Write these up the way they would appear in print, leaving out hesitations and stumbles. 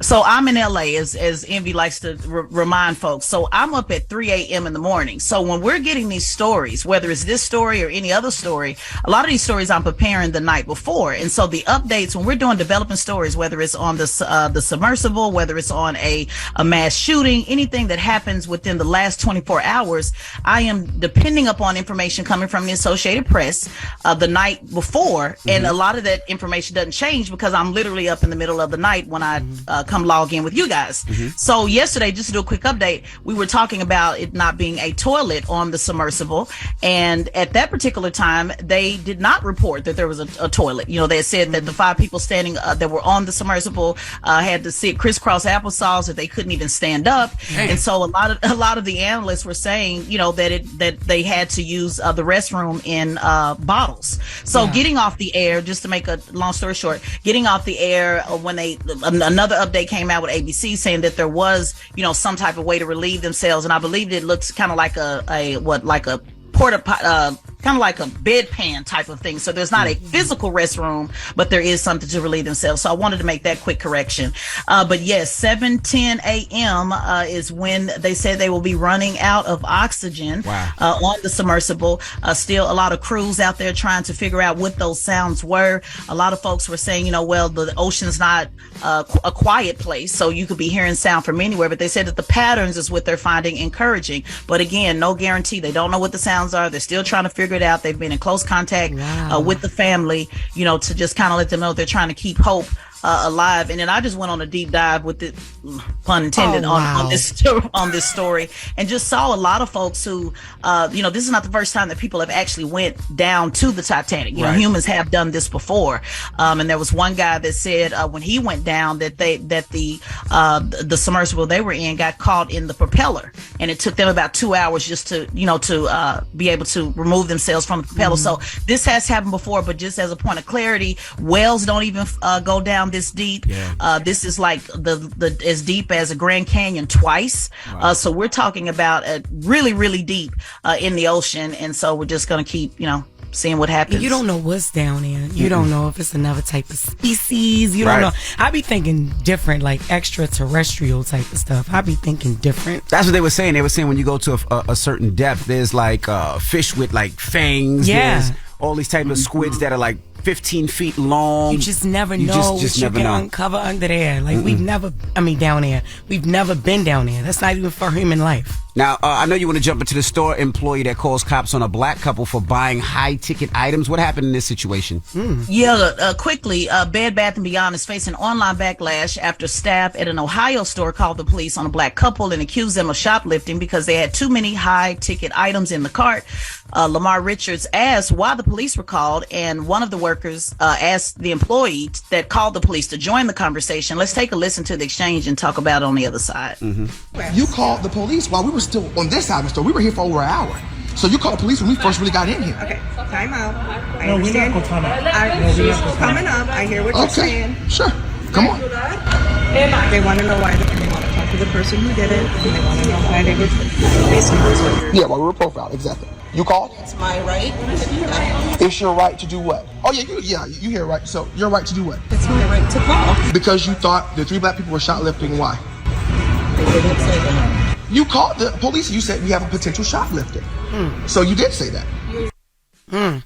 So I'm in LA, as Envy likes to remind folks. So I'm up at 3 a.m. in the morning. So when we're getting these stories, whether it's this story or any other story, a lot of these stories I'm preparing the night before. And so the updates, when we're doing developing stories, whether it's on the submersible, whether it's on a mass shooting, anything that happens within the last 24 hours, I am depending upon information coming from the Associated Press the night before. And a lot of that information doesn't change because I'm literally up in the middle of the night when I come log in with you guys. So yesterday, just to do a quick update, we were talking about it not being a toilet on the submersible, and at that particular time they did not report that there was a toilet. You know, they said that the 5 people standing that were on the submersible had to sit crisscross applesauce, that they couldn't even stand up. And so a lot of the analysts were saying, you know, that they had to use the restroom in bottles. So getting off the air, just to make a long story short, getting off the air when another update came out with ABC saying that there was, you know, some type of way to relieve themselves, and I believe it looks kind of like a porta pot, kind of like a bedpan type of thing. So there's not a physical restroom, but there is something to relieve themselves. So I wanted to make that quick correction. But yes, 7:10 a.m. Is when they said they will be running out of oxygen on the submersible. Still a lot of crews out there trying to figure out what those sounds were. A lot of folks were saying, you know, well, the ocean's not a quiet place, so you could be hearing sound from anywhere. But they said that the patterns is what they're finding encouraging. But again, no guarantee. They don't know what the sounds are. They're still trying to figure it out. They've been in close contact with the family, you know, to just kind of let them know they're trying to keep hope alive. And then I just went on a deep dive with it, pun intended, on this story, and just saw a lot of folks who, you know, this is not the first time that people have actually went down to the Titanic. You know, humans have done this before. And there was one guy that said when he went down that the submersible they were in got caught in the propeller, and it took them about 2 hours just to, you know, to be able to remove themselves from the propeller. So this has happened before, but just as a point of clarity, whales don't even go down this deep. This is like the as deep as a Grand Canyon twice. So we're talking about a really deep in the ocean, and so we're just gonna keep, you know, seeing what happens. You don't know what's down there. You don't know if it's another type of species. You don't know. I be thinking different, like extraterrestrial type of stuff. I be thinking different. That's what they were saying. They were saying when you go to a certain depth, there's like fish with like fangs. There's all these type of squids that are like 15 feet long. You just never know what you can uncover under there. Like down there. We've never been down there. That's not even for human life. Now, I know you want to jump into the store employee that calls cops on a black couple for buying high-ticket items. What happened in this situation? Quickly, Bed Bath & Beyond is facing online backlash after staff at an Ohio store called the police on a black couple and accused them of shoplifting because they had too many high-ticket items in the cart. Lamar Richards asked why the police were called, and one of the workers asked the employee that called the police to join the conversation. Let's take a listen to the exchange and talk about it on the other side. You called the police while we were still on this side of the store. We were here for over an hour. So you called the police when we first really got in here. Okay, time out. I understand. We're not going to time out. She's coming up. I hear what you're saying. Sure. Come on. They want to know why they want to talk to the person who did it. And they want to know why they were basically. Yeah, while we were profiled. Exactly. You called? It's my right. It's your right to do what? Oh, you hear right. So your right to do what? It's my right to call. Because you thought the 3 black people were shoplifting. Why? They didn't say that. You called the police and you said we have a potential shoplifter. So you did say that.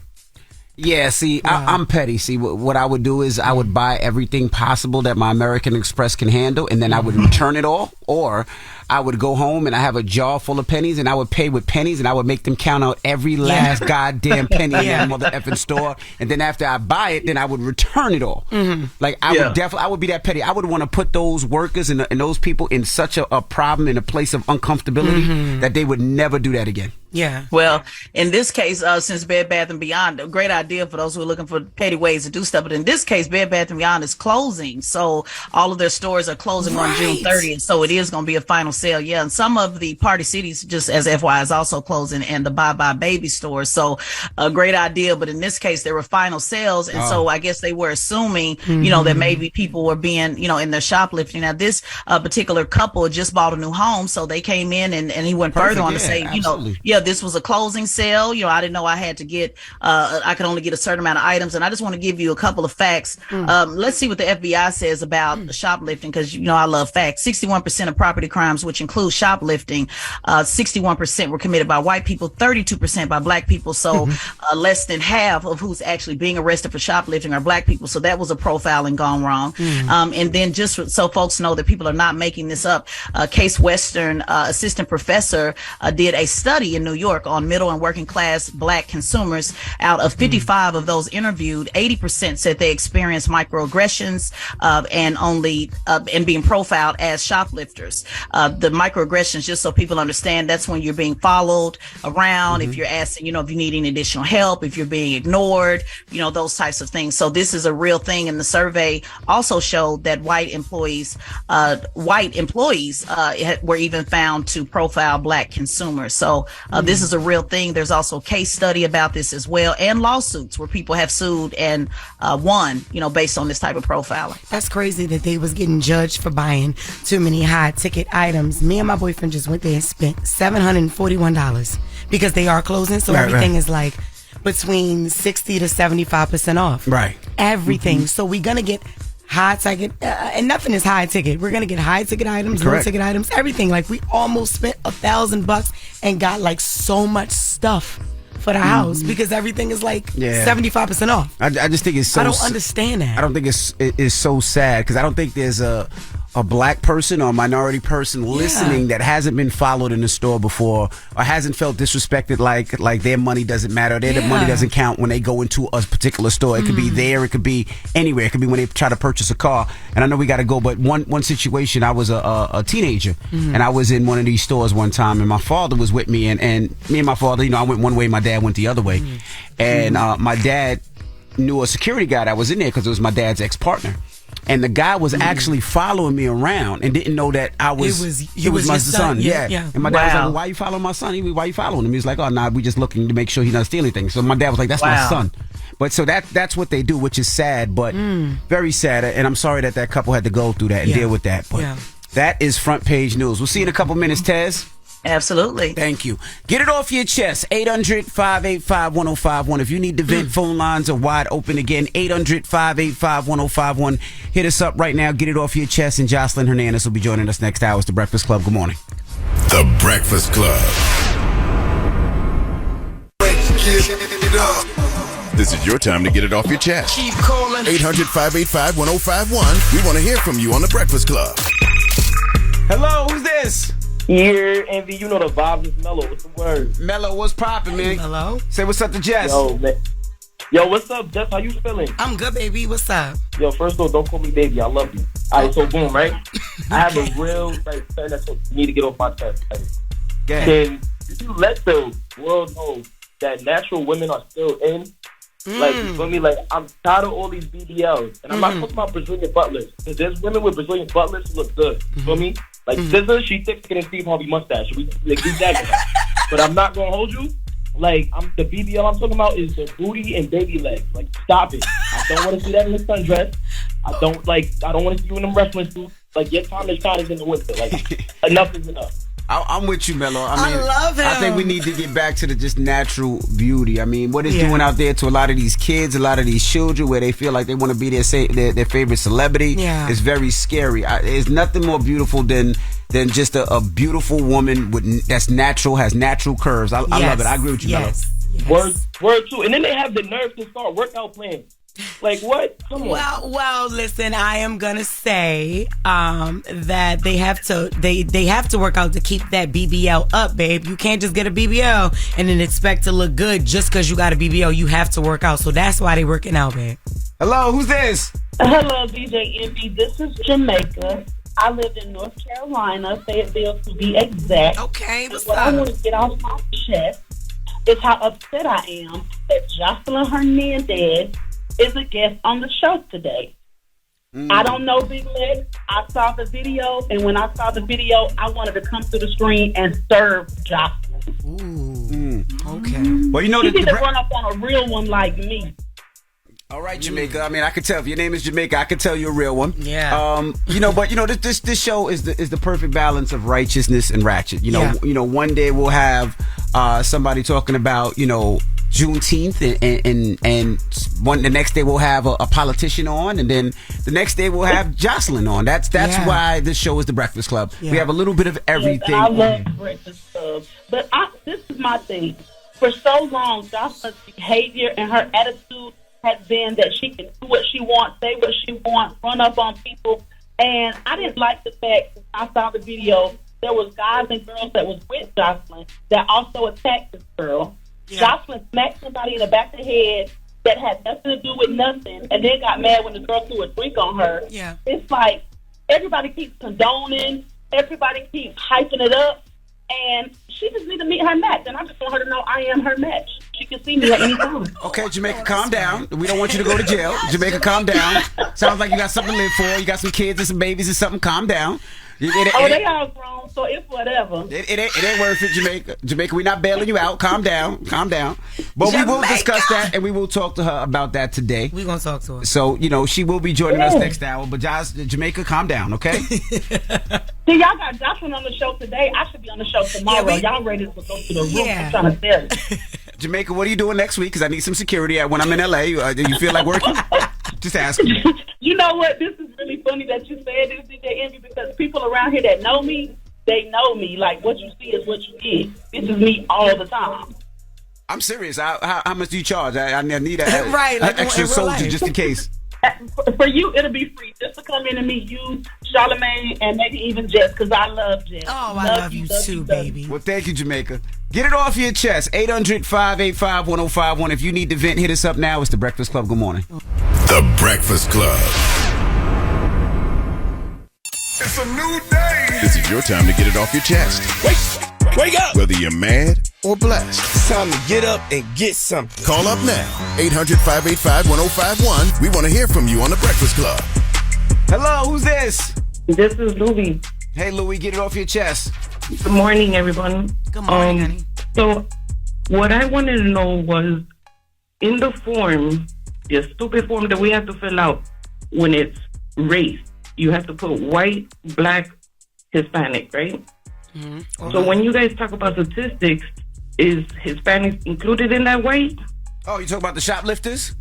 Yeah, see, I'm petty. See, what I would do is I would buy everything possible that my American Express can handle, and then I would return it all, or I would go home and I have a jar full of pennies, and I would pay with pennies, and I would make them count out every last goddamn penny in that mother effing store, and then after I buy it, then I would return it all. Like I would be that petty. I would want to put those workers and those people in such a problem, in a place of uncomfortability, that they would never do that again. Yeah. Well, in this case, since Bed Bath & Beyond, a great idea for those who are looking for petty ways to do stuff. But in this case, Bed Bath & Beyond is closing. So all of their stores are closing on June 30th. So it is going to be a final sale. Yeah. And some of the Party Cities, just as FYI, is also closing, and the Bye Bye Baby stores. So a great idea. But in this case, there were final sales. And so I guess they were assuming, you know, that maybe people were being, you know, in their shoplifting. Now, this particular couple just bought a new home. So they came in and he went further on to say, absolutely. you know, this was a closing sale. You know, I didn't know I had to get, I could only get a certain amount of items. And I just want to give you a couple of facts. Let's see what the FBI says about shoplifting, because, you know, I love facts. 61% of property crimes, which includes shoplifting, 61% were committed by white people, 32% by black people. So less than half of who's actually being arrested for shoplifting are black people. So that was a profiling gone wrong. And then just so folks know that people are not making this up, Case Western assistant professor did a study in New York on middle and working class black consumers. Out of 55 of those interviewed, 80% said they experienced microaggressions and only and being profiled as shoplifters. The microaggressions, just so people understand, that's when you're being followed around, if you're asking, you know, if you need any additional help, if you're being ignored, you know, those types of things. So this is a real thing. And the survey also showed that white employees were even found to profile black consumers. So this is a real thing. There's also a case study about this as well, and lawsuits where people have sued and won, you know, based on this type of profiling. That's crazy that they was getting judged for buying too many high ticket items. Me and my boyfriend just went there and spent $741 because they are closing. So everything is like between 60 to 75% off. Right. Everything. So we're going to get high ticket, and nothing is high ticket. We're going to get high ticket items, low ticket items, everything. Like, we almost spent $1,000 and got like so much stuff for the house because everything is like 75% off. I just think it's so. I don't understand that. I don't think it's so sad because I don't think there's a black person or a minority person listening that hasn't been followed in the store before or hasn't felt disrespected, like their money doesn't matter, their money doesn't count when they go into a particular store. It could be there, it could be anywhere, it could be when they try to purchase a car. And I know we got to go, but one situation, I was a teenager and I was in one of these stores one time, and my father was with me, and me and my father, you know, I went one way, my dad went the other way, and my dad knew a security guy that was in there because it was my dad's ex-partner. And the guy was actually following me around and didn't know that I was my son. Yeah. And my dad was like, well, why are you following my son? Why are you following him? He was like, oh, nah, we just looking to make sure he doesn't steal anything. So my dad was like, that's my son. But so that's what they do, which is sad, but very sad. And I'm sorry that couple had to go through that and deal with that. But that is Front Page News. We'll see you in a couple minutes, Tez. Absolutely. Thank you. Get it off your chest. 800-585-1051. If you need to vent, phone lines are wide open again. 800-585-1051. Hit us up right now. Get it off your chest. And Jocelyn Hernandez will be joining us next hour. It's The Breakfast Club. Good morning. The Breakfast Club. This is your time to get it off your chest. Keep calling. 800-585-1051. We want to hear from you on The Breakfast Club. Hello, who's this? Yeah, Envy, you know the vibes is Mellow. What's the word? Mellow, what's poppin', man? Hello. Say what's up to Jess. Yo, man. Yo, what's up, Jess? How you feeling? I'm good, baby. What's up? Yo, first of all, don't call me baby. I love you. All right, so boom, right? I have a real thing that need to get off my chest. Can you let the world know that natural women are still in? Like, you feel me? Like, I'm tired of all these BBLs. And I'm not talking about Brazilian butlers. Because there's women with Brazilian butlers who look good. You feel me? Like, SZA, she thick skin and Steve Harvey mustache. We that. But I'm not going to hold you. Like, the BBL I'm talking about is the booty and baby legs. Like, stop it. I don't want to see that in the sundress. I don't want to see you in them wrestling suits. Like, your time is kind of in the winter. Like, enough is enough. I'm with you, Mello. I mean, I love him. I think we need to get back to the just natural beauty. I mean, what it's doing out there to a lot of these kids, a lot of these children, where they feel like they want to be their favorite celebrity. Yeah. It's very scary. There's nothing more beautiful than just a beautiful woman that's natural, has natural curves. I love it. I agree with you, Mello. Yes. Word too. And then they have the nerve to start workout plans. Like, what? Come on. Well, listen, I am gonna say that they have to work out to keep that BBL up, babe. You can't just get a BBL and then expect to look good just because you got a BBL. You have to work out, so that's why they working out, babe. Hello, who's this? Hello, DJ Envy. This is Jamaica. I live in North Carolina, Fayetteville to be exact. Okay, what's what up? I want to get off my chest is how upset I am that Jocelyn Hernandez is a guest on the show today. I don't know Big Legs. I saw the video, and when I saw the video, I wanted to come through the screen and serve Jocelyn. Okay. Well, you know, She need to run up on a real one like me. All right, Jamaica. I mean, I could tell if your name is Jamaica, I could tell you're a real one. Yeah. This show is the perfect balance of righteousness and ratchet. You know, one day we'll have somebody talking about Juneteenth, and the next day we'll have a politician on, and then the next day we'll have Jocelyn on. That's why this show is the Breakfast Club. Yeah. We have a little bit of everything. Yes, I love Breakfast Club, but this is my thing. For so long, Jocelyn's behavior and her attitude has been that she can do what she wants, say what she wants, run up on people. And I didn't like the fact that I saw the video, there was guys and girls that was with Jocelyn that also attacked this girl. Yeah. Jocelyn smacked somebody in the back of the head that had nothing to do with nothing, and then got mad when the girl threw a drink on her. Yeah. It's like everybody keeps condoning, everybody keeps hyping it up, and she just needs to meet her match. And I just want her to know I am her match. She can see me at any time. Okay, Jamaica, calm down. We don't want you to go to jail. Jamaica, calm down. Sounds like you got something to live for. You got some kids and some babies and something. Calm down. They all grown, so it's whatever. It ain't worth it, Jamaica. Jamaica, we're not bailing you out. Calm down. But we will discuss that, and we will talk to her about that today. We're going to talk to her. So, she will be joining us next hour. But Jamaica, calm down, okay? See, y'all got Jocelyn on the show today. I should be on the show tomorrow. Y'all ready to go to the room? I'm trying to tell you. Jamaica, what are you doing next week? Because I need some security when I'm in L.A. Do you feel like working? Just ask me. You know what? This is really funny that you said this, DJ Envy, because people around here that know me, they know me. Like, what you see is what you get. This is me all the time. I'm serious. How much do you charge? I need an like extra soldier just in case. For you, it'll be free just to come in and meet you, Charlamagne, and maybe even Jess, because I love Jess. Oh, I love you too, baby. Well, thank you, Jamaica. Get it off your chest. 800-585-1051. If you need to vent, hit us up now. It's The Breakfast Club. Good morning. The Breakfast Club. It's a new day. This is your time to get it off your chest. Wake up. Whether you're mad or blessed. It's time to get up and get something. Call up now. 800-585-1051. We want to hear from you on The Breakfast Club. Hello, who's this? This is Louie. Hey, Louie, get it off your chest. Good morning, everyone. Good morning, honey. So, what I wanted to know was, in the form, the stupid form that we have to fill out when it's race, you have to put white, black, Hispanic, right? Mm-hmm. Okay. So when you guys talk about statistics, is Hispanics included in that white? Oh, you talk about the shoplifters?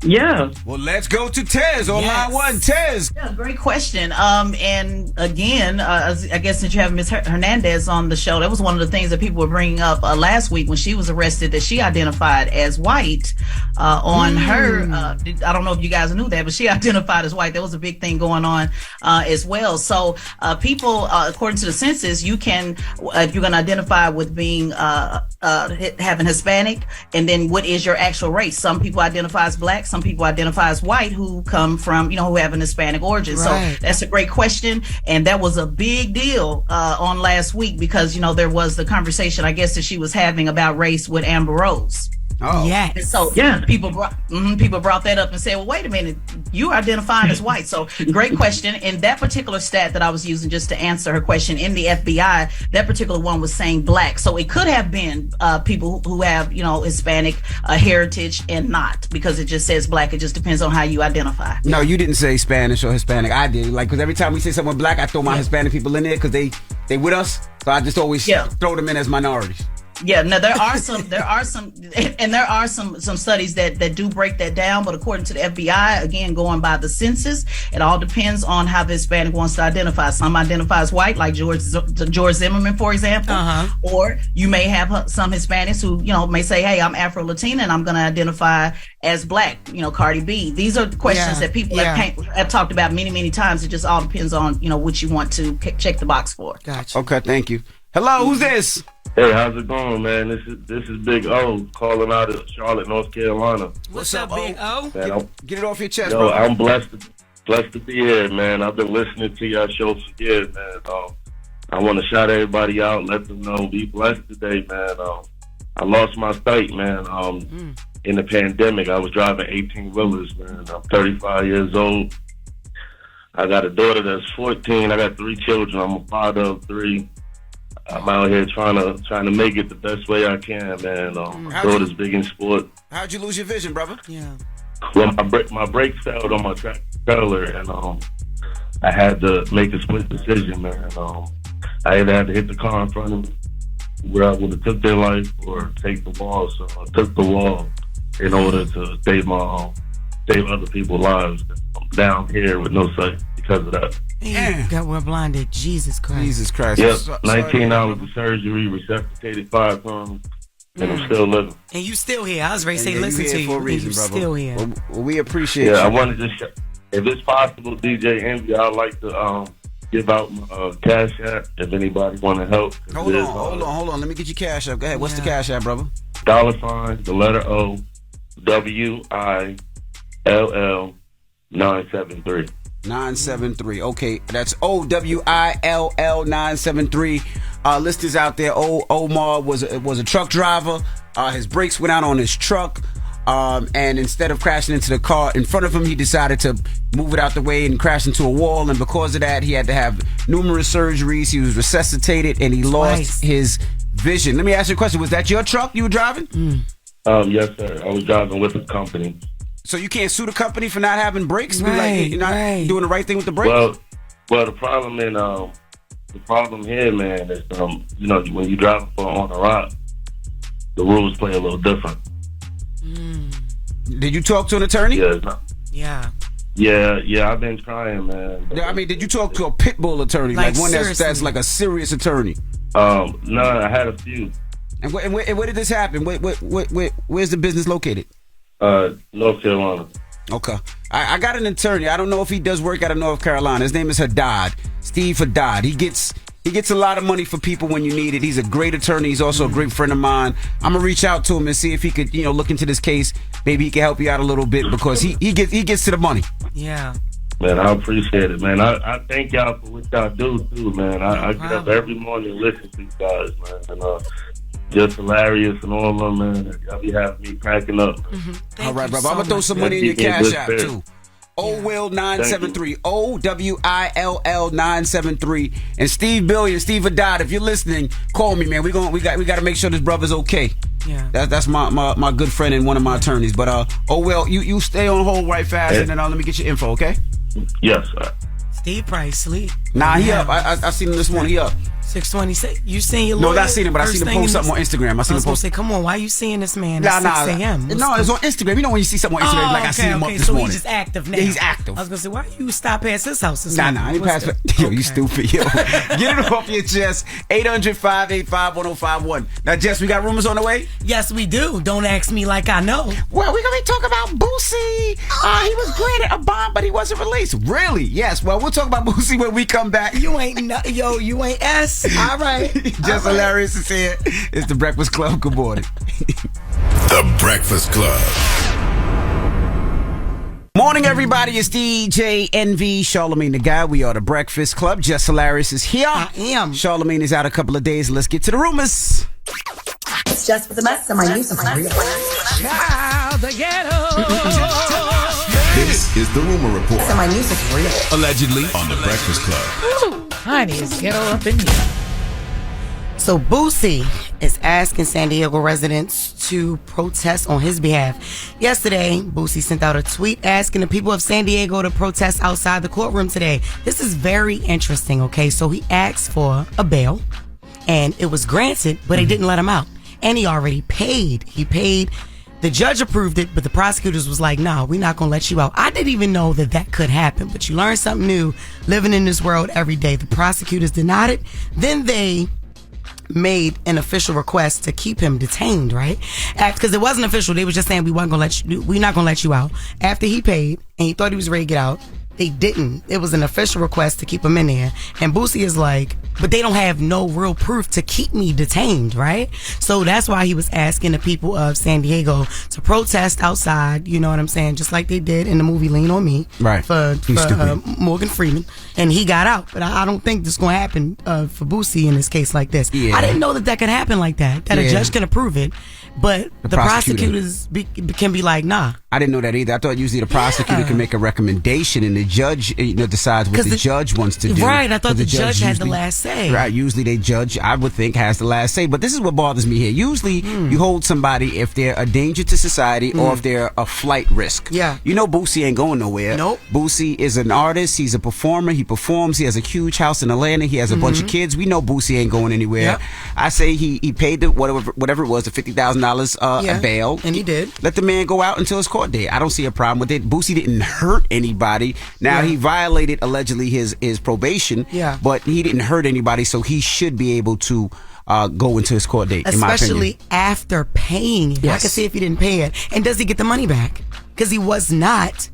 Yeah. Well, let's go to Tez on line one. Tez. Yeah, great question. And again, I guess since you have Ms. Hernandez on the show, that was one of the things that people were bringing up last week when she was arrested, that she identified as white on her. I don't know if you guys knew that, but she identified as white. That was a big thing going on as well. So people, according to the census, you can, if you're going to identify with being having Hispanic, and then what is your actual race? Some people identify as black. Some people identify as white who come from, who have an Hispanic origin. Right. So that's a great question. And that was a big deal on last week because, there was the conversation, I guess, that she was having about race with Amber Rose. Oh, yeah. So people brought that up and said, well, wait a minute, you identifying as white. So great question. And that particular stat that I was using just to answer her question in the FBI, that particular one was saying black. So it could have been people who have, Hispanic heritage and not, because it just says black. It just depends on how you identify. No, you didn't say Spanish or Hispanic. I did. Because every time we say someone black, I throw my Hispanic people in there because they with us. So I just always throw them in as minorities. Yeah, no, there are some studies that do break that down, but according to the FBI, again, going by the census, it all depends on how the Hispanic wants to identify. Some identify as white, like George Zimmerman, for example, or you may have some Hispanics who, may say, hey, I'm Afro-Latina and I'm going to identify as black, Cardi B. These are questions that people have talked about many, many times. It just all depends on, what you want to check the box for. Gotcha. Okay, thank you. Hello, who's this? Hey, how's it going, man? This is Big O calling out of Charlotte, North Carolina. What's up, Big O? Man, get it off your chest, bro. bro. I'm blessed to be here, man. I've been listening to your show for years, man. I want to shout everybody out, let them know, be blessed today, man. I lost my sight, man. In the pandemic, I was driving 18-wheelers, man. I'm 35 years old. I got a daughter that's 14. I got 3 children. I'm a father of 3. I'm out here trying to make it the best way I can, man. My daughter's big in sport. How'd you lose your vision, brother? Yeah. Well, my brakes failed on my tractor trailer, and I had to make a split decision, man. I either had to hit the car in front of me, where I would have took their life, or take the wall. So I took the wall in order to save other people's lives. I'm down here with no sight because of that. Man, got well blinded. Jesus Christ. Jesus Christ. Yep, 19 hours of surgery, resuscitated 5 times, and I'm still living. And you still here. I was ready to say, listen to you. For a reason, you brother. Still here. Well, we appreciate you. Yeah, I wanted to just, if it's possible, DJ Envy, I'd like to give out my Cash App if anybody want to help. Hold on. Let me get your Cash App. Go ahead. What's the Cash App, brother? $, the letter O, WILL 973. 973. Okay, that's OWILL 973. Listeners out there. Omar was a truck driver. His brakes went out on his truck. And instead of crashing into the car in front of him, he decided to move it out the way and crash into a wall. And because of that, he had to have numerous surgeries. He was resuscitated and he lost his vision. Let me ask you a question. Was that your truck you were driving? Yes, sir. I was driving with the company. So you can't sue the company for not having brakes? You're not doing the right thing with the brakes? Well, the problem here, man, is when you drive on a rock, the rules play a little different. Did you talk to an attorney? Yeah. Yeah, I've been trying, man. I mean, did you talk to a pit bull attorney, like one that's like a serious attorney? No, I had a few. And where did this happen? Where's the business located? North Carolina. Okay. I got an attorney. I don't know if he does work out of North Carolina. His name is Haddad. Steve Haddad. He gets a lot of money for people when you need it. He's a great attorney. He's also a great friend of mine. I'm gonna reach out to him and see if he could, look into this case. Maybe he can help you out a little bit because he gets to the money. Yeah. Man, I appreciate it, man. I thank y'all for what y'all do too, man. I get up every morning and listen to you guys, man. And just hilarious and all of them, man. Y'all be having me cracking up. All right, brother. I'm gonna throw some money in your Cash App too. OWILL 973. OWILL 973. And Steve Billion, Steve Haddad, if you're listening, call me, man. We got to make sure this brother's okay. Yeah. That's my good friend and one of my attorneys. But you stay on hold right fast, and then let me get your info, okay? Yes, sir. Steve probably sleep. Nah, he up. I seen him this morning. He up. 626. You seen your lawyer? No, I seen him, but I seen him post something on Instagram. I was gonna say, come on, why you seeing this man at 6 a.m.? No, it's on Instagram. You know when you see something on Instagram, I seen him up this morning. So he's just active now. Yeah, he's active. I was gonna say, why you stop past his house this morning? I ain't past. Yo, you stupid. Yo, get it off your chest. 800-585-1051. Now, Jess, we got rumors on the way? Yes, we do. Don't ask me like I know. Well, we're gonna be talking about Boosie. He was granted a bond, but he wasn't released. Really? Yes. Well, we'll talk about Boosie when we come back. You ain't S. All right. Just hilarious is here. It's the Breakfast Club. Good morning. The Breakfast Club. Morning, everybody. It's DJ NV, Charlamagne the Guy. We are the Breakfast Club. Just hilarious is here. I am. Charlamagne is out a couple of days. Let's get to the rumors. It's just for the mess. And my news is real. Child, the ghetto. This is the Rumor Report. So my news is real. Allegedly on the Breakfast Club. Ooh, honey, it's ghetto up in here. So Boosie is asking San Diego residents to protest on his behalf. Yesterday, Boosie sent out a tweet asking the people of San Diego to protest outside the courtroom today. This is very interesting, okay? So he asked for a bail, and it was granted, but they didn't let him out. And he already paid. He paid. The judge approved it, but the prosecutors was like, no, we're not going to let you out. I didn't even know that could happen, but you learn something new living in this world every day. The prosecutors denied it. Then they made an official request to keep him detained, right? Because it wasn't official. They was just saying we're not going to let you out. After he paid and he thought he was ready to get out, they didn't. It was an official request to keep him in there. And Boosie is like, but they don't have no real proof to keep me detained, right? So that's why he was asking the people of San Diego to protest outside, you know what I'm saying, just like they did in the movie Lean on Me, right? For Morgan Freeman, and he got out. But I don't think this is going to happen for Boosie in this case like this. Yeah. I didn't know that could happen like that a judge can approve it, but the prosecutors can be like, nah. I didn't know that either. I thought usually the prosecutor can make a recommendation and the judge, decides what the judge wants to do. Right, I thought the judge had the last say. Right, usually the judge, I would think, has the last say. But this is what bothers me here. Usually you hold somebody if they're a danger to society or if they're a flight risk. Yeah. You know Boosie ain't going nowhere. Nope. Boosie is an artist. He's a performer. He performs. He has a huge house in Atlanta. He has a bunch of kids. We know Boosie ain't going anywhere. Yep. I say he paid the whatever it was, the $50,000 bail. And he did. Let the man go out until his court date. I don't see a problem with it. Boosie didn't hurt anybody. Now he violated allegedly his probation. Yeah. But he didn't hurt anybody, so he should be able to go into his court date. Especially after paying it. Yes. I can see if he didn't pay it. And does he get the money back? Because he was not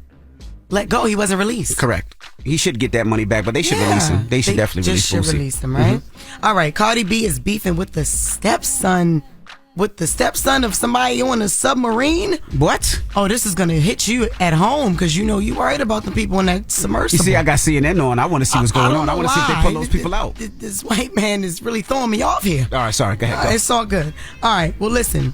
let go. He wasn't released. Correct. He should get that money back, but they should release him. They should definitely release Boosie. Release him, right? All right. Cardi B is beefing with the stepson. With the stepson of somebody on a submarine? What? Oh, this is going to hit you at home because you worried about the people in that submersible. You see, I got CNN on. I want to see what's going on. I want to see if they pull those people out. This white man is really throwing me off here. All right, sorry. Go ahead. Go. It's all good. All right. Well, listen.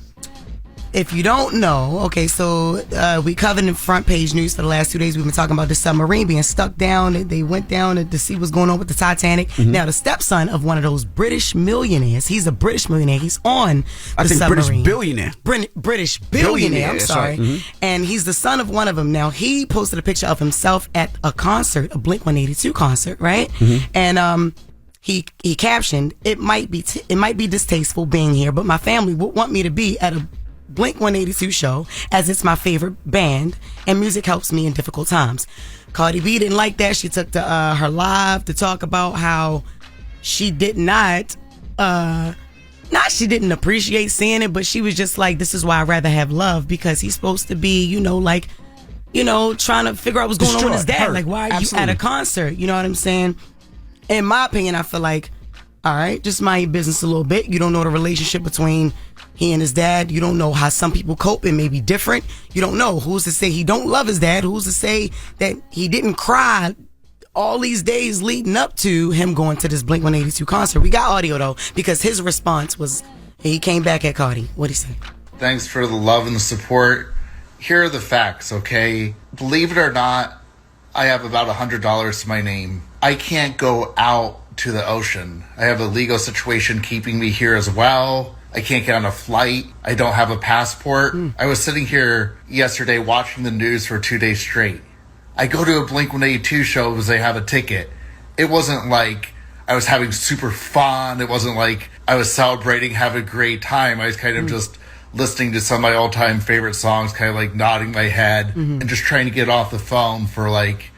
If you don't know, okay, so we covered in front page news for the last 2 days. We've been talking about the submarine being stuck down. They went down to see what's going on with the Titanic. Now, the stepson of one of those British millionaires, he's a British millionaire. He's on the submarine. British billionaire. British billionaire, I'm sorry. Right. And he's the son of one of them. Now, he posted a picture of himself at a concert, a Blink-182 concert, right? And he captioned, it might be distasteful being here, but my family would want me to be at a Blink-182 show as it's my favorite band and music helps me in difficult times. Cardi B didn't like that. She took to her live to talk about how she did not she didn't appreciate seeing it, but she was just like, this is why I'd rather have love, because he's supposed to be, trying to figure out what's going on with his dad. Like, why are you at a concert? You know what I'm saying? In my opinion, I feel like, all right, just mind your business a little bit. You don't know the relationship between he and his dad. You don't know how some people cope. It may be different. You don't know. Who's to say he don't love his dad? Who's to say that he didn't cry all these days leading up to him going to this Blink-182 concert? We got audio, though, because his response was, he came back at Cardi. What'd he say? Thanks for the love and the support. Here are the facts, okay? Believe it or not, I have about $100 to my name. I can't go out to the ocean. I have a legal situation keeping me here as well. I can't get on a flight. I don't have a passport. I was sitting here yesterday watching the news for 2 days straight. I go to a Blink-182 show because I have a ticket. It wasn't like I was having super fun. It wasn't like I was celebrating, having a great time. I was kind of just listening to some of my all-time favorite songs, kind of like nodding my head and just trying to get off the phone for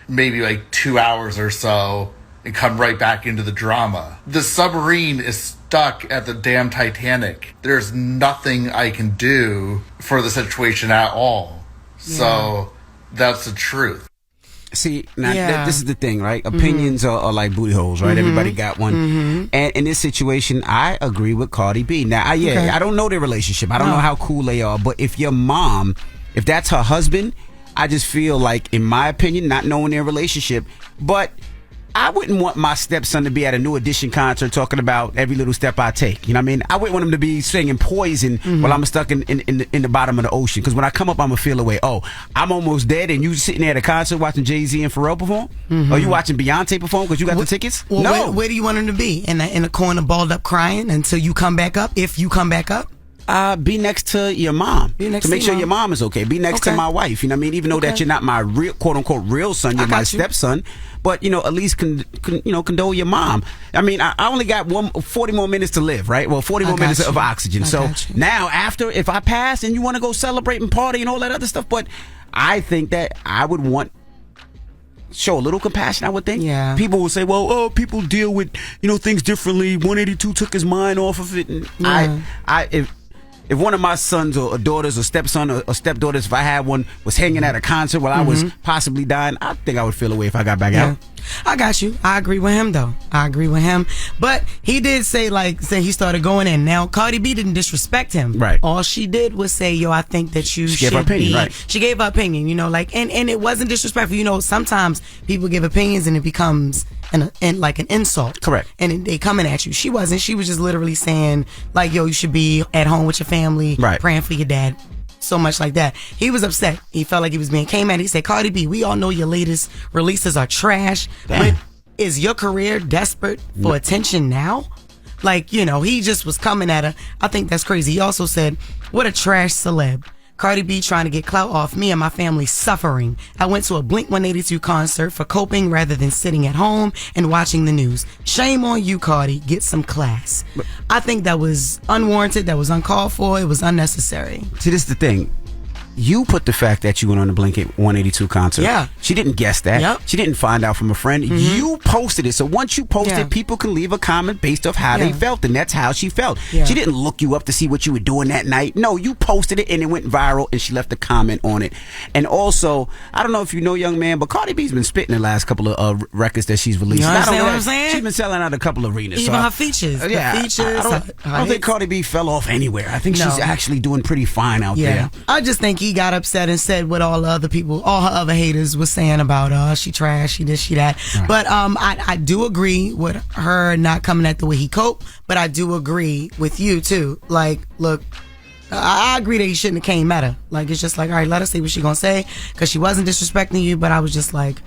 maybe 2 hours or so and come right back into the drama. The submarine is stuck at the damn Titanic. There's nothing I can do for the situation at all. Yeah. So that's the truth. See, now this is the thing, right? Opinions are like booty holes, right? Everybody got one. And in this situation, I agree with Cardi B. Now, I don't know their relationship. I don't know how cool they are. But if your mom, if that's her husband, I just feel like, in my opinion, not knowing their relationship, but I wouldn't want my stepson to be at a New Edition concert talking about every little step I take. You know what I mean? I wouldn't want him to be singing Poison while I'm stuck in the bottom of the ocean. Because when I come up, I'm going to feel away. Oh, I'm almost dead and you sitting there at a concert watching Jay-Z and Pharrell perform? Are you watching Beyonce perform because you got the tickets? Well, no. Where do you want him to be? In the corner, balled up, crying until you come back up? If you come back up? Be next to your mom to make sure your mom is okay. Be next to my wife. You know what I mean? Even though that you're not my real, quote unquote, real son, you're my stepson. But at least condole your mom. I mean, I only got 40 more minutes to live, right? Well, 40 more minutes of oxygen. So now, if I pass and you want to go celebrate and party and all that other stuff, but I think that I would show a little compassion, I would think. Yeah. People will say, well, people deal with things differently. 182 took his mind off of it. And if one of my sons or daughters or stepson or stepdaughters, if I had one, was hanging at a concert while I was possibly dying, I think I would feel away if I got back out. I got you. I agree with him, though. I agree with him. But he did say he started going in. Now, Cardi B didn't disrespect him. Right. All she did was say, yo, I think that you She should gave her opinion, be. right. She gave her opinion, and it wasn't disrespectful. Sometimes people give opinions and it becomes an insult. Correct. And they coming at you. She wasn't. She was just literally saying, like, yo, you should be at home with your family, right, praying for your dad. So much like that. He was upset. He felt like he was being came at. He said, Cardi B, we all know your latest releases are trash. Damn. But is your career desperate for attention now? Like, he just was coming at her. I think that's crazy. He also said, what a trash celeb. Cardi B trying to get clout off me and my family suffering. I went to a Blink-182 concert for coping rather than sitting at home and watching the news. Shame on you, Cardi. Get some class. I think that was unwarranted. That was uncalled for. It was unnecessary. See, this is the thing. You put the fact that you went on the Blink-182 concert. Yeah. She didn't guess that. Yep. She didn't find out from a friend. Mm-hmm. You posted it. So once you post Yeah. it, people can leave a comment based off how they felt. And that's how she felt. Yeah. She didn't look you up to see what you were doing that night. No, you posted it and it went viral and she left a comment on it. And also, I don't know if you know, young man, but Cardi B's been spitting the last couple of records that she's released. You understand Not only what I'm that, saying? She's been selling out a couple of arenas. Even so her features. The yeah, features. I don't think Cardi B fell off anywhere. I think she's actually doing pretty fine out there. I just think he got upset and said what all the other people, all her other haters was saying about she trash, she this, she that. Right. But I do agree with her not coming at the way he coped, but I do agree with you too. Like, look, I agree that he shouldn't have came at her. Like, it's just like, all right, let her say what she gonna say, because she wasn't disrespecting you, but I was just like,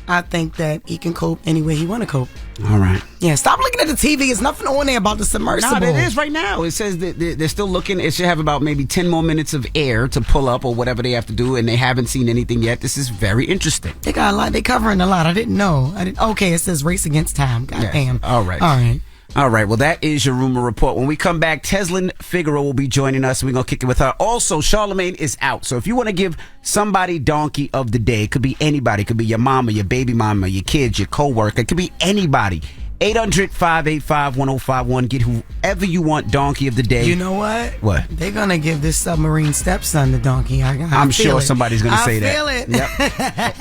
I think that he can cope any way he want to cope. All right. Yeah, stop looking at the TV. There's nothing on there about the submersible. No, it is right now. It says that they're still looking. It should have about maybe 10 more minutes of air to pull up or whatever they have to do, and they haven't seen anything yet. This is very interesting. They got a lot. They covering a lot. I didn't know. Okay, it says race against time. God damn. All right. All right. All right, well, that is your rumor report. When we come back, Jocelyn Figaro will be joining us, and we're going to kick it with her. Also, Charlamagne is out. So if you want to give somebody donkey of the day, it could be anybody. It could be your mama, your baby mama, your kids, your coworker. It could be anybody. 800-585-1051. Get whoever you want donkey of the day. You know what? What? They're going to give this submarine stepson the donkey. I'm sure somebody's going to say that. I feel it. Yep.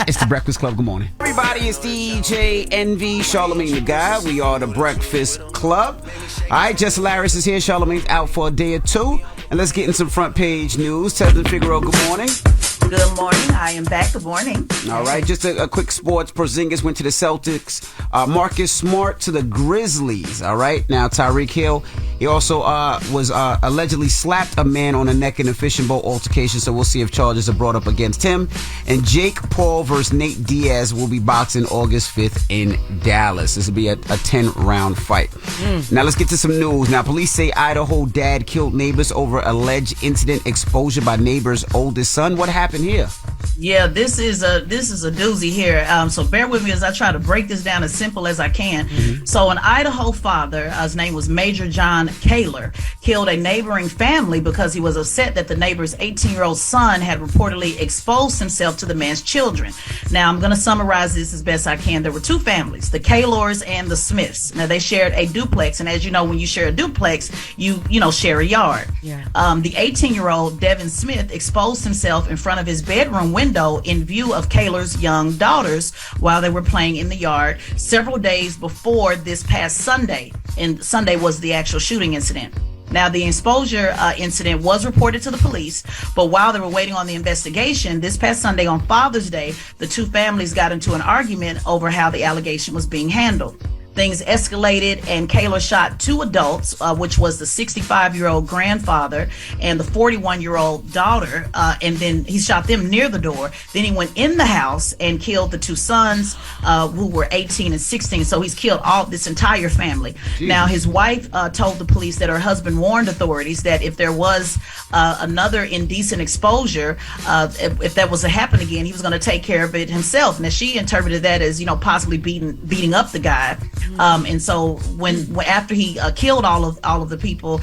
It's the Breakfast Club. Good morning. Everybody, it's DJ Envy, Charlamagne the Guy. We are the Breakfast Club. All right, Jess Hilarious is here. Charlamagne's out for a day or two. And let's get in some front page news. Jocelyn Figaro, good morning. Good morning. I am back. Good morning. All right, just a quick sports. Porzingis went to the Celtics. Marcus Smart to the Grizzlies. All right, now Tyreek Hill. He also was allegedly slapped a man on the neck in a fishing boat altercation. So we'll see if charges are brought up against him. And Jake Paul versus Nate Diaz will be boxing August 5th in Dallas. This will be a 10-round fight. Now let's get to some news. Now police say Idaho dad killed neighbors over alleged incident exposure by neighbor's oldest son. What happened here? Yeah, this is a doozy here. So bear with me as I try to break this down as simple as I can. So an Idaho father, his name was Major John Kaler, killed a neighboring family because he was upset that the neighbor's 18-year-old son had reportedly exposed himself to the man's children. Now I'm going to summarize this as best I can. There were two families, the Kalers and the Smiths. Now they shared a duplex, and as you know, when you share a duplex, you share a yard. Yeah. The 18-year-old Devin Smith exposed himself in front of his bedroom window in view of Kaler's young daughters while they were playing in the yard several days before this past Sunday. And Sunday was the actual shooting incident. Now, the exposure incident was reported to the police, but while they were waiting on the investigation, this past Sunday on Father's Day, the two families got into an argument over how the allegation was being handled. Things escalated and Kaler shot two adults, which was the 65-year-old grandfather and the 41-year-old daughter, and then he shot them near the door. Then he went in the house and killed the two sons, who were 18 and 16. So he's killed this entire family. Jeez. Now, his wife told the police that her husband warned authorities that if there was another indecent exposure, if that was to happen again, he was going to take care of it himself. Now, she interpreted that as, possibly beating up the guy. And so when after he killed all of the people,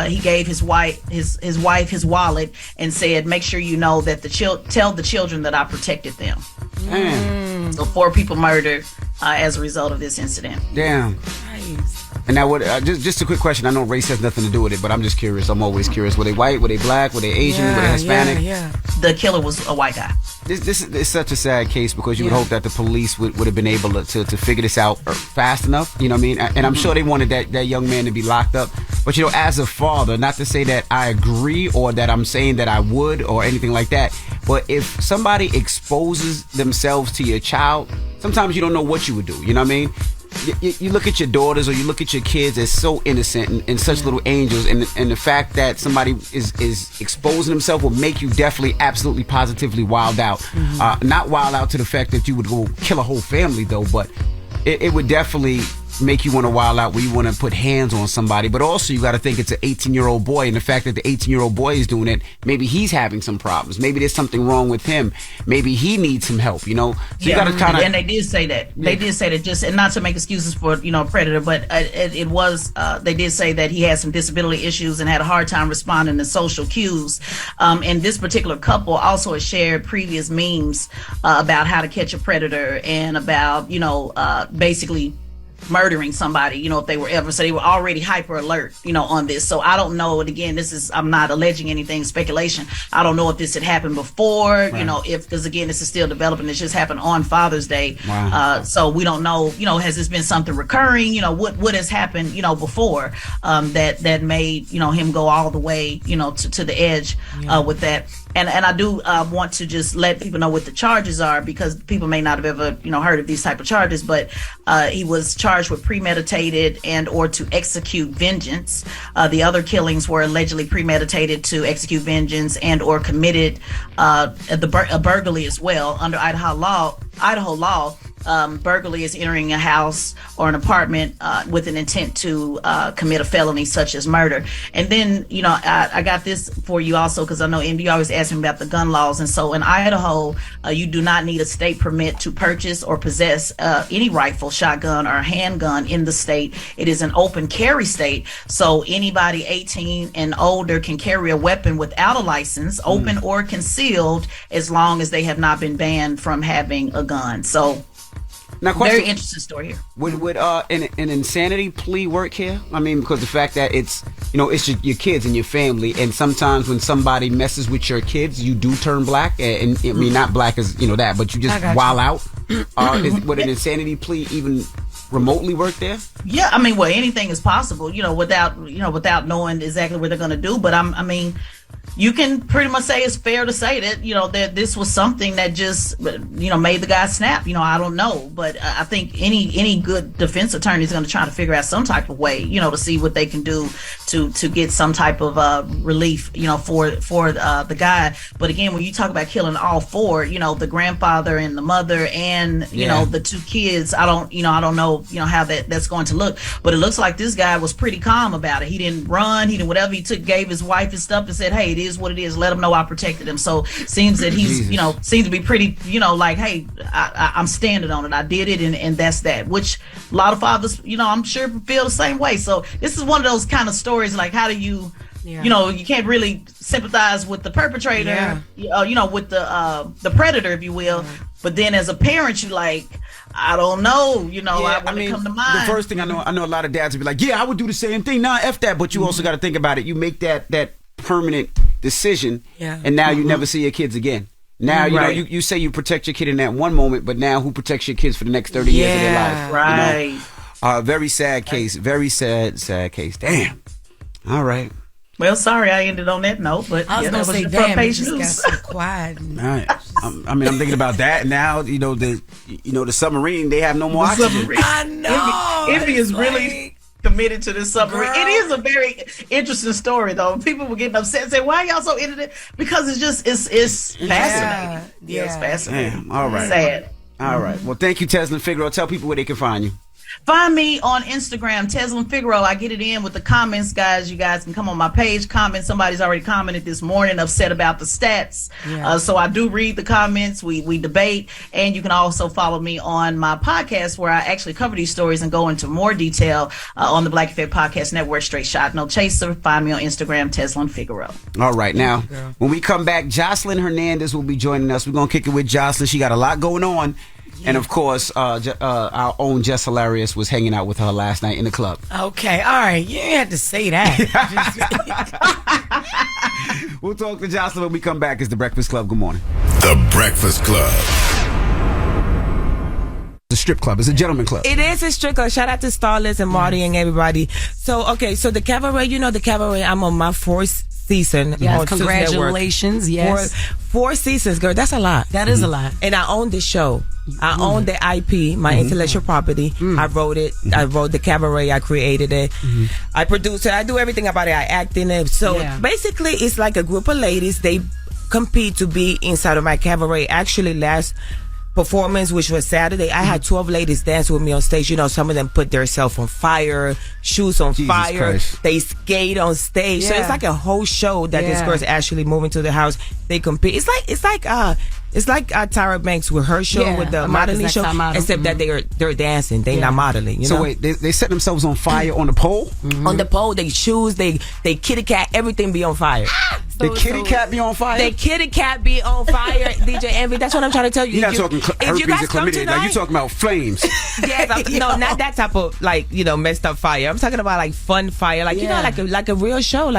he gave his wife his wallet and said, "Make sure you know that tell the children that I protected them." So 4 people murdered as a result of this incident. Damn. And now, what? Just a quick question. I know race has nothing to do with it, but I'm just curious. I'm always curious. Were they white? Were they black? Were they Asian? Were they Hispanic? Yeah. The killer was a white guy. This is such a sad case because you would hope that the police would have been able to figure this out fast enough. You know what I mean? And I'm sure they wanted that young man to be locked up. But, you know, as a father, not to say that I agree or that I'm saying that I would or anything like that, but if somebody exposes themselves to your child, sometimes you don't know what you would do. You know what I mean? You look at your daughters or you look at your kids as so innocent and such little angels, and the fact that somebody is exposing themselves will make you definitely, absolutely, positively wild out. Not wild out to the fact that you would go kill a whole family though, but it would definitely make you want to wild out where you want to put hands on somebody. But also you got to think it's an 18-year-old boy, and the fact that the 18-year-old boy is doing it, maybe he's having some problems. Maybe there's something wrong with him. Maybe he needs some help, you know? So you got to kind of... And they did say that. They did say that, just, and not to make excuses for, you know, predator, but it was, they did say that he had some disability issues and had a hard time responding to social cues. And this particular couple also has shared previous memes about how to catch a predator and about, you know, basically murdering somebody, you know, if they were ever, so they were already hyper alert, you know, on this. So I don't know, and again, I'm not alleging anything, speculation. I don't know if this had happened before, you know, because again, this is still developing. It just happened on Father's Day. So we don't know, you know, has this been something recurring, you know, what has happened, you know, before that made, you know, him go all the way, you know, to the edge with that. And I do want to just let people know what the charges are, because people may not have ever, you know, heard of these type of charges, but he was charged with premeditated and or to execute vengeance. The other killings were allegedly premeditated to execute vengeance and or committed a burglary as well. Under Idaho law, burglary is entering a house or an apartment with an intent to commit a felony such as murder. And then, you know, I got this for you also, because I know MD always asks me about the gun laws. And so in Idaho, you do not need a state permit to purchase or possess any rifle, shotgun, or handgun in the state. It is an open carry state. So anybody 18 and older can carry a weapon without a license, open or concealed, as long as they have not been banned from having a gun. So now, very interesting story here. Would an insanity plea work here? I mean, because the fact that it's, you know, it's your kids and your family, and sometimes when somebody messes with your kids, you do turn black, and I mean, not black as, you know, that, but you just wild out. Would an insanity plea even remotely work there? Yeah, I mean, well, anything is possible, you know, without knowing exactly what they're going to do. But I mean, you can pretty much say it's fair to say that, you know, that this was something that just, you know, made the guy snap. You know, I don't know, but I think any good defense attorney is going to try to figure out some type of way, you know, to see what they can do to get some type of relief, you know, for the guy. But again, when you talk about killing all four, you know, the grandfather and the mother and you know the two kids, I don't know, you know, how that's going to look. But it looks like this guy was pretty calm about it. He didn't run. He didn't whatever. He gave his wife his stuff and said, "Hey, it is what it is. Let him know I protected him." So seems that he's, you know, seems to be pretty, you know, like, hey, I'm standing on it. I did it, and that's that. Which a lot of fathers, you know, I'm sure feel the same way. So this is one of those kind of stories. Like, how do you, you know, you can't really sympathize with the perpetrator, you know, with the predator, if you will. But then as a parent, you like, I don't know, you know, I mean, come to mind. The first thing I know a lot of dads would be like, yeah, I would do the same thing. Nah, F that. But you also got to think about it. You make that permanent decision, and now you never see your kids again. Now, you know, you say you protect your kid in that one moment, but now who protects your kids for the next 30 years of their life? Right. You know? Very sad case. Very sad case. Damn. All right. Well, sorry I ended on that note, but I was going to say, damn, it just got so quiet. All right. I mean, I'm thinking about that now. You know, the submarine, they have no more oxygen. I know. Envy is really committed to this submarine. Girl. It is a very interesting story, though. People were getting upset and saying, why are y'all so into it? Because it's fascinating. Yeah, it's fascinating. Damn. All right. Sad. All right. Well, thank you, Jocelyn Figueroa. Tell people where they can find you. Find me on Instagram, Jocelyn Figueroa. I get it in with the comments, guys. You guys can come on my page, comment. Somebody's already commented this morning, upset about the stats. So I do read the comments. We debate. And you can also follow me on my podcast, where I actually cover these stories and go into more detail on the Black Effect Podcast Network, Straight Shot No Chaser. Find me on Instagram, Jocelyn Figueroa. All right. Now, when we come back, Jocelyn Hernandez will be joining us. We're going to kick it with Jocelyn. She got a lot going on. And of course, our own Jess Hilarious was hanging out with her last night in the club. Okay, all right. You ain't have to say that. We'll talk to Jocelyn when we come back. It's The Breakfast Club. Good morning. The Breakfast Club. The strip club. It's a gentleman club. It is a strip club. Shout out to Starlets and Marty and everybody. So, okay, so the cabaret, the cabaret, I'm on my fourth season. Yes, congratulations. Yes. Four seasons, girl. That's a lot. That is a lot. And I own the show. I own the IP, my intellectual property. I wrote it. I wrote the cabaret. I created it. I produced it. I do everything about it. I act in it. So basically, it's like a group of ladies. They compete to be inside of my cabaret. Actually, last performance, which was Saturday, I had 12 ladies dance with me on stage. Some of them put themselves on fire, shoes on fire. Christ. They skate on stage. So it's like a whole show that this girl's actually moving to the house. They compete. It's like Tyra Banks with her show, with the modeling show, except that they're dancing. They're not modeling. So wait, they set themselves on fire on the pole? On the pole, they shoes, they kitty cat, everything be on fire. The kitty cat be on fire? The kitty cat be on fire, DJ Envy. That's what I'm trying to tell you. You're not talking herpes and chlamydia. Now you're talking about flames. Yes, no, not that type of messed up fire. I'm talking about like fun fire, like a real show,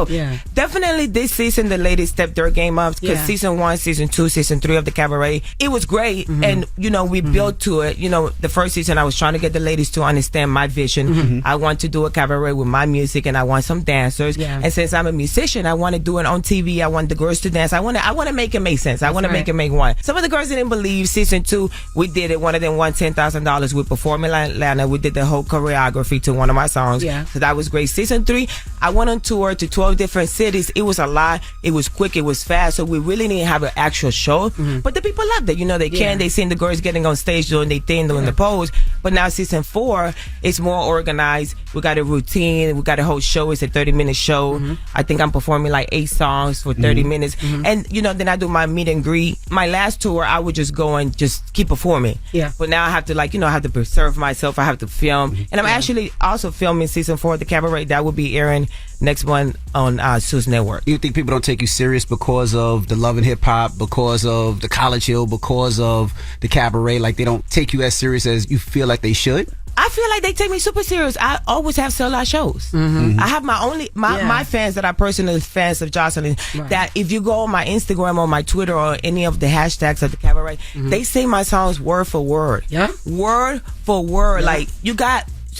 Yeah. Definitely this season the ladies stepped their game up because season 1, season 2, season 3 of the cabaret, it was great, and we built to it. The first season I was trying to get the ladies to understand my vision. I want to do a cabaret with my music, and I want some dancers. And since I'm a musician, I want to do it on TV. I want the girls to dance. I want to make it make sense. I want to make it make one. Some of the girls didn't believe. Season 2, we did it. One of them won $10,000. We performed in Atlanta. We did the whole choreography to one of my songs. So that was great. Season 3, I went on tour to 12 different cities. It was a lot. It was quick. It was fast. So we really didn't have an actual show. But the people loved it. They seen the girls getting on stage doing their thing, doing the pose. But now season 4, it's more organized. We got a routine. We got a whole show. It's a 30-minute show. I think I'm performing like 8 songs for 30 minutes. And, then I do my meet and greet. My last tour, I would just go and just keep performing. But now I have to I have to preserve myself. I have to film. And I'm actually also filming season 4 of the cabaret. That will be airing next one on Zeus Network. You think people don't take you serious because of the Love and Hip Hop, because of the College Hill, because of the cabaret? Like they don't take you as serious as you feel like they should? I feel like they take me super serious. I always have sell-out shows. I have my fans that are personal fans of Jocelyn, that if you go on my Instagram or my Twitter or any of the hashtags of the cabaret, they sing my songs word for word. Word for word. Like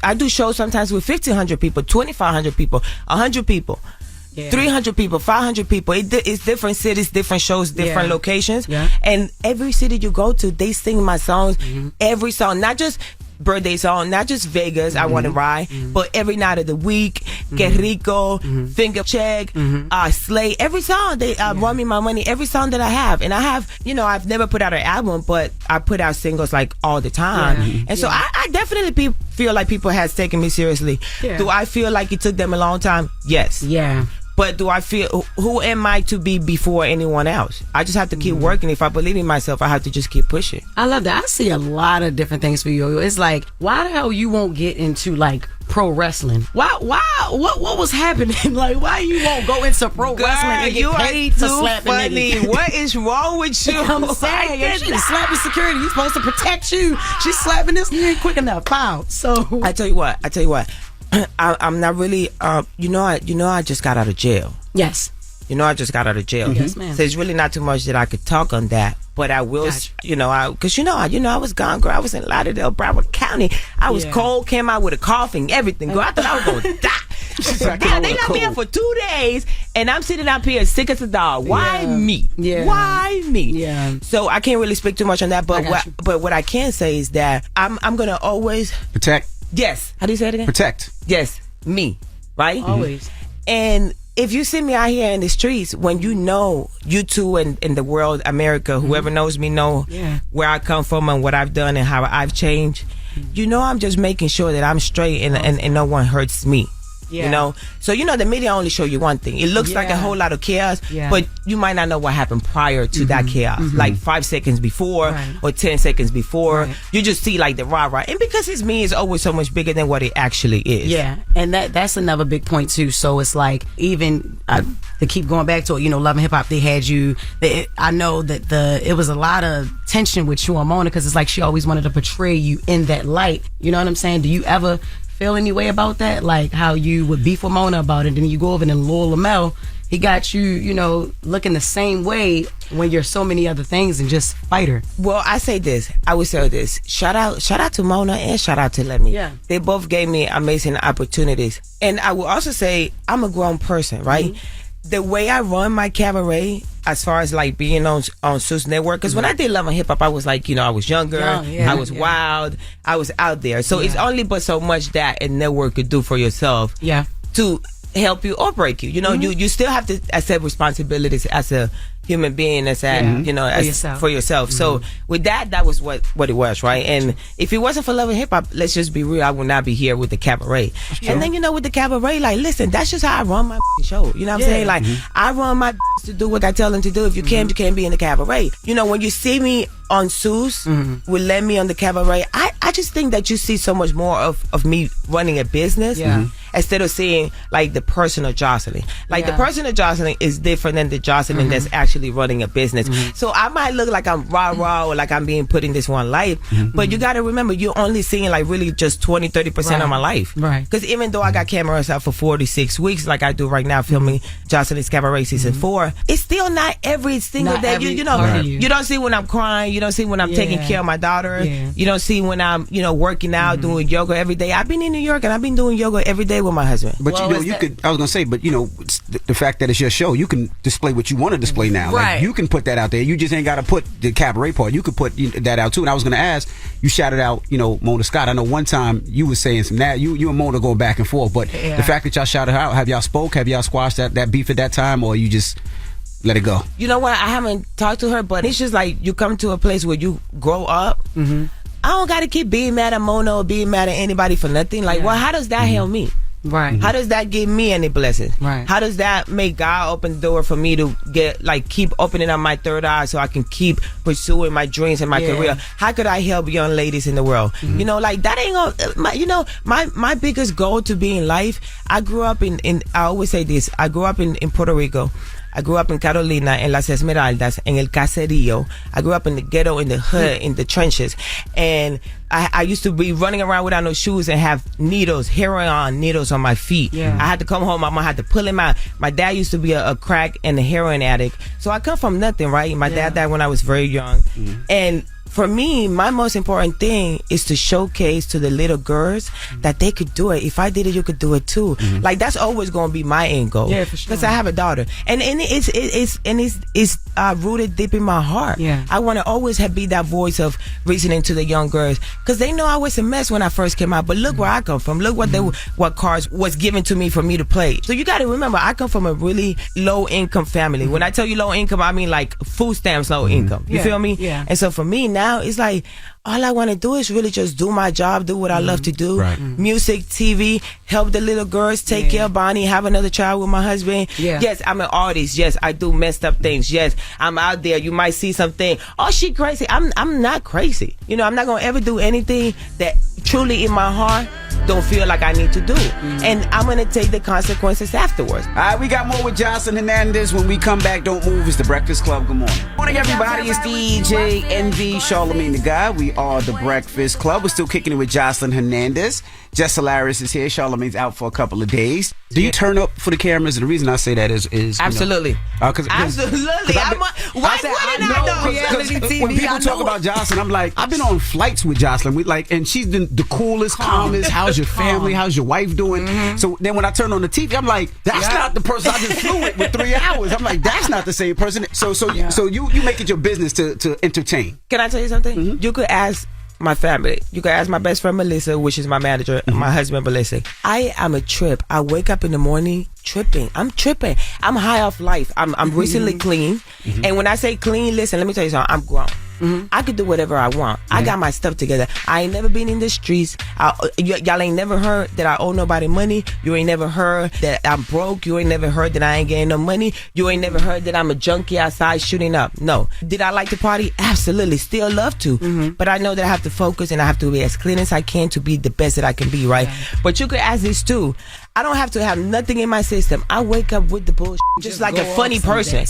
I do shows sometimes with 1,500 people, 2,500 people, 100 people. 300 people, 500 people. It's different cities, different shows, different locations. And every city you go to, they sing my songs. Every song, not just birthday song, not just Vegas, I Want to Ride, but every night of the week, Que Rico, Finger Check, Slay, every song, they Run Me My Money, every song that I have. And I have, I've never put out an album, but I put out singles like all the time. And so I definitely feel like people has taken me seriously. Do I feel like it took them a long time? Yes. But do I feel, who am I to be before anyone else? I just have to keep working. If I believe in myself, I have to just keep pushing. I love that. I see a lot of different things for you. It's like, why the hell you won't get into pro wrestling? Why what was happening? Like, why you won't go into pro wrestling and get paid to slap a nigga? What is wrong with you? I'm saying, she's slapping security. You're supposed to protect you. She's slapping this. You ain't quick enough. Foul. So I tell you what. I'm not really, I just got out of jail. Yes. I just got out of jail. Yes, ma'am. So it's really not too much that I could talk on that. But I will, because I was gone, girl. I was in Lauderdale, Broward County. I was cold, came out with a cough and everything, girl. I thought I was going to die. Damn, they left me up for 2 days, and I'm sitting up here sick as a dog. Why me? Why me? So I can't really speak too much on that. But what I can say is that I'm gonna always protect. Yes. How do you say it again? Protect. Yes. Me. Right? Always. And if you see me out here in the streets, when you two and in the world, America, whoever knows me know where I come from and what I've done and how I've changed, I'm just making sure that I'm straight and no one hurts me. You know, so the media only show you one thing. It looks like a whole lot of chaos, but you might not know what happened prior to that chaos, like 5 seconds before or 10 seconds before. You just see like the rah-rah, and because it's me, it's always so much bigger than what it actually is. Yeah, and that's another big point too. So it's like, even to keep going back to it, Love and Hip Hop, they had you. I know that it was a lot of tension with you and Mona, because it's like she always wanted to portray you in that light. You know what I'm saying? Do you ever feel any way about that? Like how you would beef with Mona about it, and you go over and Lil Lamel, he got you, looking the same way when you're so many other things and just fight her. Well, I say this. I would say this. Shout out to Mona and shout out to Lemmy. Yeah. They both gave me amazing opportunities. And I will also say I'm a grown person, right? The way I run my cabaret, as far as like being on Zeus Network, because when I did Love and Hip Hop, I was like, I was younger, I was wild, I was out there. So it's only but so much that a network could do for yourself to help you or break you. You still have to accept responsibilities as a human being, as for yourself. So with that was what it was, right? And if it wasn't for Love and Hip Hop, let's just be real, I would not be here with the cabaret. And then with the cabaret, like, listen, that's just how I run my show. You know what I'm saying? Like, I run my to do what I tell them to do. If you can't, you can't be in the cabaret. When you see me on Zeus with Lemmy on the cabaret, I just think that you see so much more of me running a business instead of seeing like the person of Jocelyn. Like the person of Jocelyn is different than the Jocelyn that's actually running a business. So I might look like I'm rah-rah or like I'm being put in this one life, but you got to remember, you're only seeing like really just 20-30% of my life. Right. Because even though I got cameras out for 46 weeks, like I do right now filming Jocelyn's Cabaret Season 4, it's still not every single day. You don't see when I'm crying. You don't see when I'm taking care of my daughter. You don't see when I'm, working out, doing yoga every day. I've been in New York and I've been doing yoga every day with my husband. But I was gonna say, but the fact that it's your show, you can display what you want to display now. Right. Like, you can put that out there. You just ain't got to put the cabaret part. You could put that out too. And I was gonna ask, you shouted out, Mona Scott. I know one time you was saying some that you and Mona go back and forth, but the fact that y'all shouted her out, have y'all squashed that beef at that time, or you just let it go? You know what? I haven't talked to her, but it's just like you come to a place where you grow up. I don't got to keep being mad at Mona or being mad at anybody for nothing. Like, well, how does that help me? Right. How does that give me any blessing? Right. How does that make God open the door for me to keep opening up my third eye so I can keep pursuing my dreams and my career? How could I help young ladies in the world? Like that ain't gonna, my biggest goal to be in life, I grew up in I always say this, I grew up in Puerto Rico. I grew up in Carolina, in Las Esmeraldas, en el caserío. I grew up in the ghetto, in the hood, in the trenches. And I used to be running around without no shoes and have heroin needles on my feet. I had to come home, my mom had to pull him out. My dad used to be a crack and a heroin addict. So I come from nothing, right? My dad died when I was very young. And for me, my most important thing is to showcase to the little girls that they could do it. If I did it, you could do it too. Like, that's always going to be my end goal. Yeah, for sure. Because I have a daughter, and it's rooted deep in my heart. I want to always be that voice of reasoning to the young girls, because they know I was a mess when I first came out. But look where I come from. Look what cards was given to me for me to play. So you got to remember, I come from a really low income family. When I tell you low income, I mean like food stamps low income. You feel me? Yeah. And so for me now, it's like all I want to do is really just do my job, do what I love to do. Music, TV, help the little girls, take care of Bonnie, have another child with my husband. Yes, I'm an artist. Yes, I do messed up things. Yes, I'm out there. You might see something. Oh, she crazy. I'm not crazy. I'm not going to ever do anything that truly in my heart don't feel like I need to do. And I'm going to take the consequences afterwards. All right, we got more with Jocelyn Hernandez. When we come back, don't move. It's the Breakfast Club. Good morning. Good morning, everybody. It's DJ Envy, Charlamagne the Guy. We are the Breakfast Club. We're still kicking it with Jocelyn Hernandez. Jess Hilarious is here. Charlamagne's out for a couple of days. Do you turn up for the cameras? And the reason I say that is absolutely. Absolutely. Why wouldn't I know? Reality TV, when people talk about Jocelyn, I'm like, I've been on flights with Jocelyn. And she's the coolest, calmest. How's your family? How's your wife doing? So then when I turn on the TV, I'm like, that's not the person I just flew with 3 hours. I'm like, that's not the same person. So you make it your business to entertain. Can I tell you something? You could ask my family. You can ask my best friend Melissa, which is my manager, and my husband Melissa. I am a trip. I wake up in the morning tripping. I'm high off life. I'm recently clean. And when I say clean, listen, let me tell you something. I'm grown. I could do whatever I want. I got my stuff together. I ain't never been in the streets. Y'all ain't never heard that I owe nobody money. You ain't never heard that I'm broke. You ain't never heard that I ain't getting no money. You ain't never heard that I'm a junkie outside shooting up. No. Did I like to party? Absolutely. Still love to. But I know that I have to focus and I have to be as clean as I can to be the best that I can be, right? But you could ask this too. I don't have to have nothing in my system. I wake up with the bullshit just like a funny person.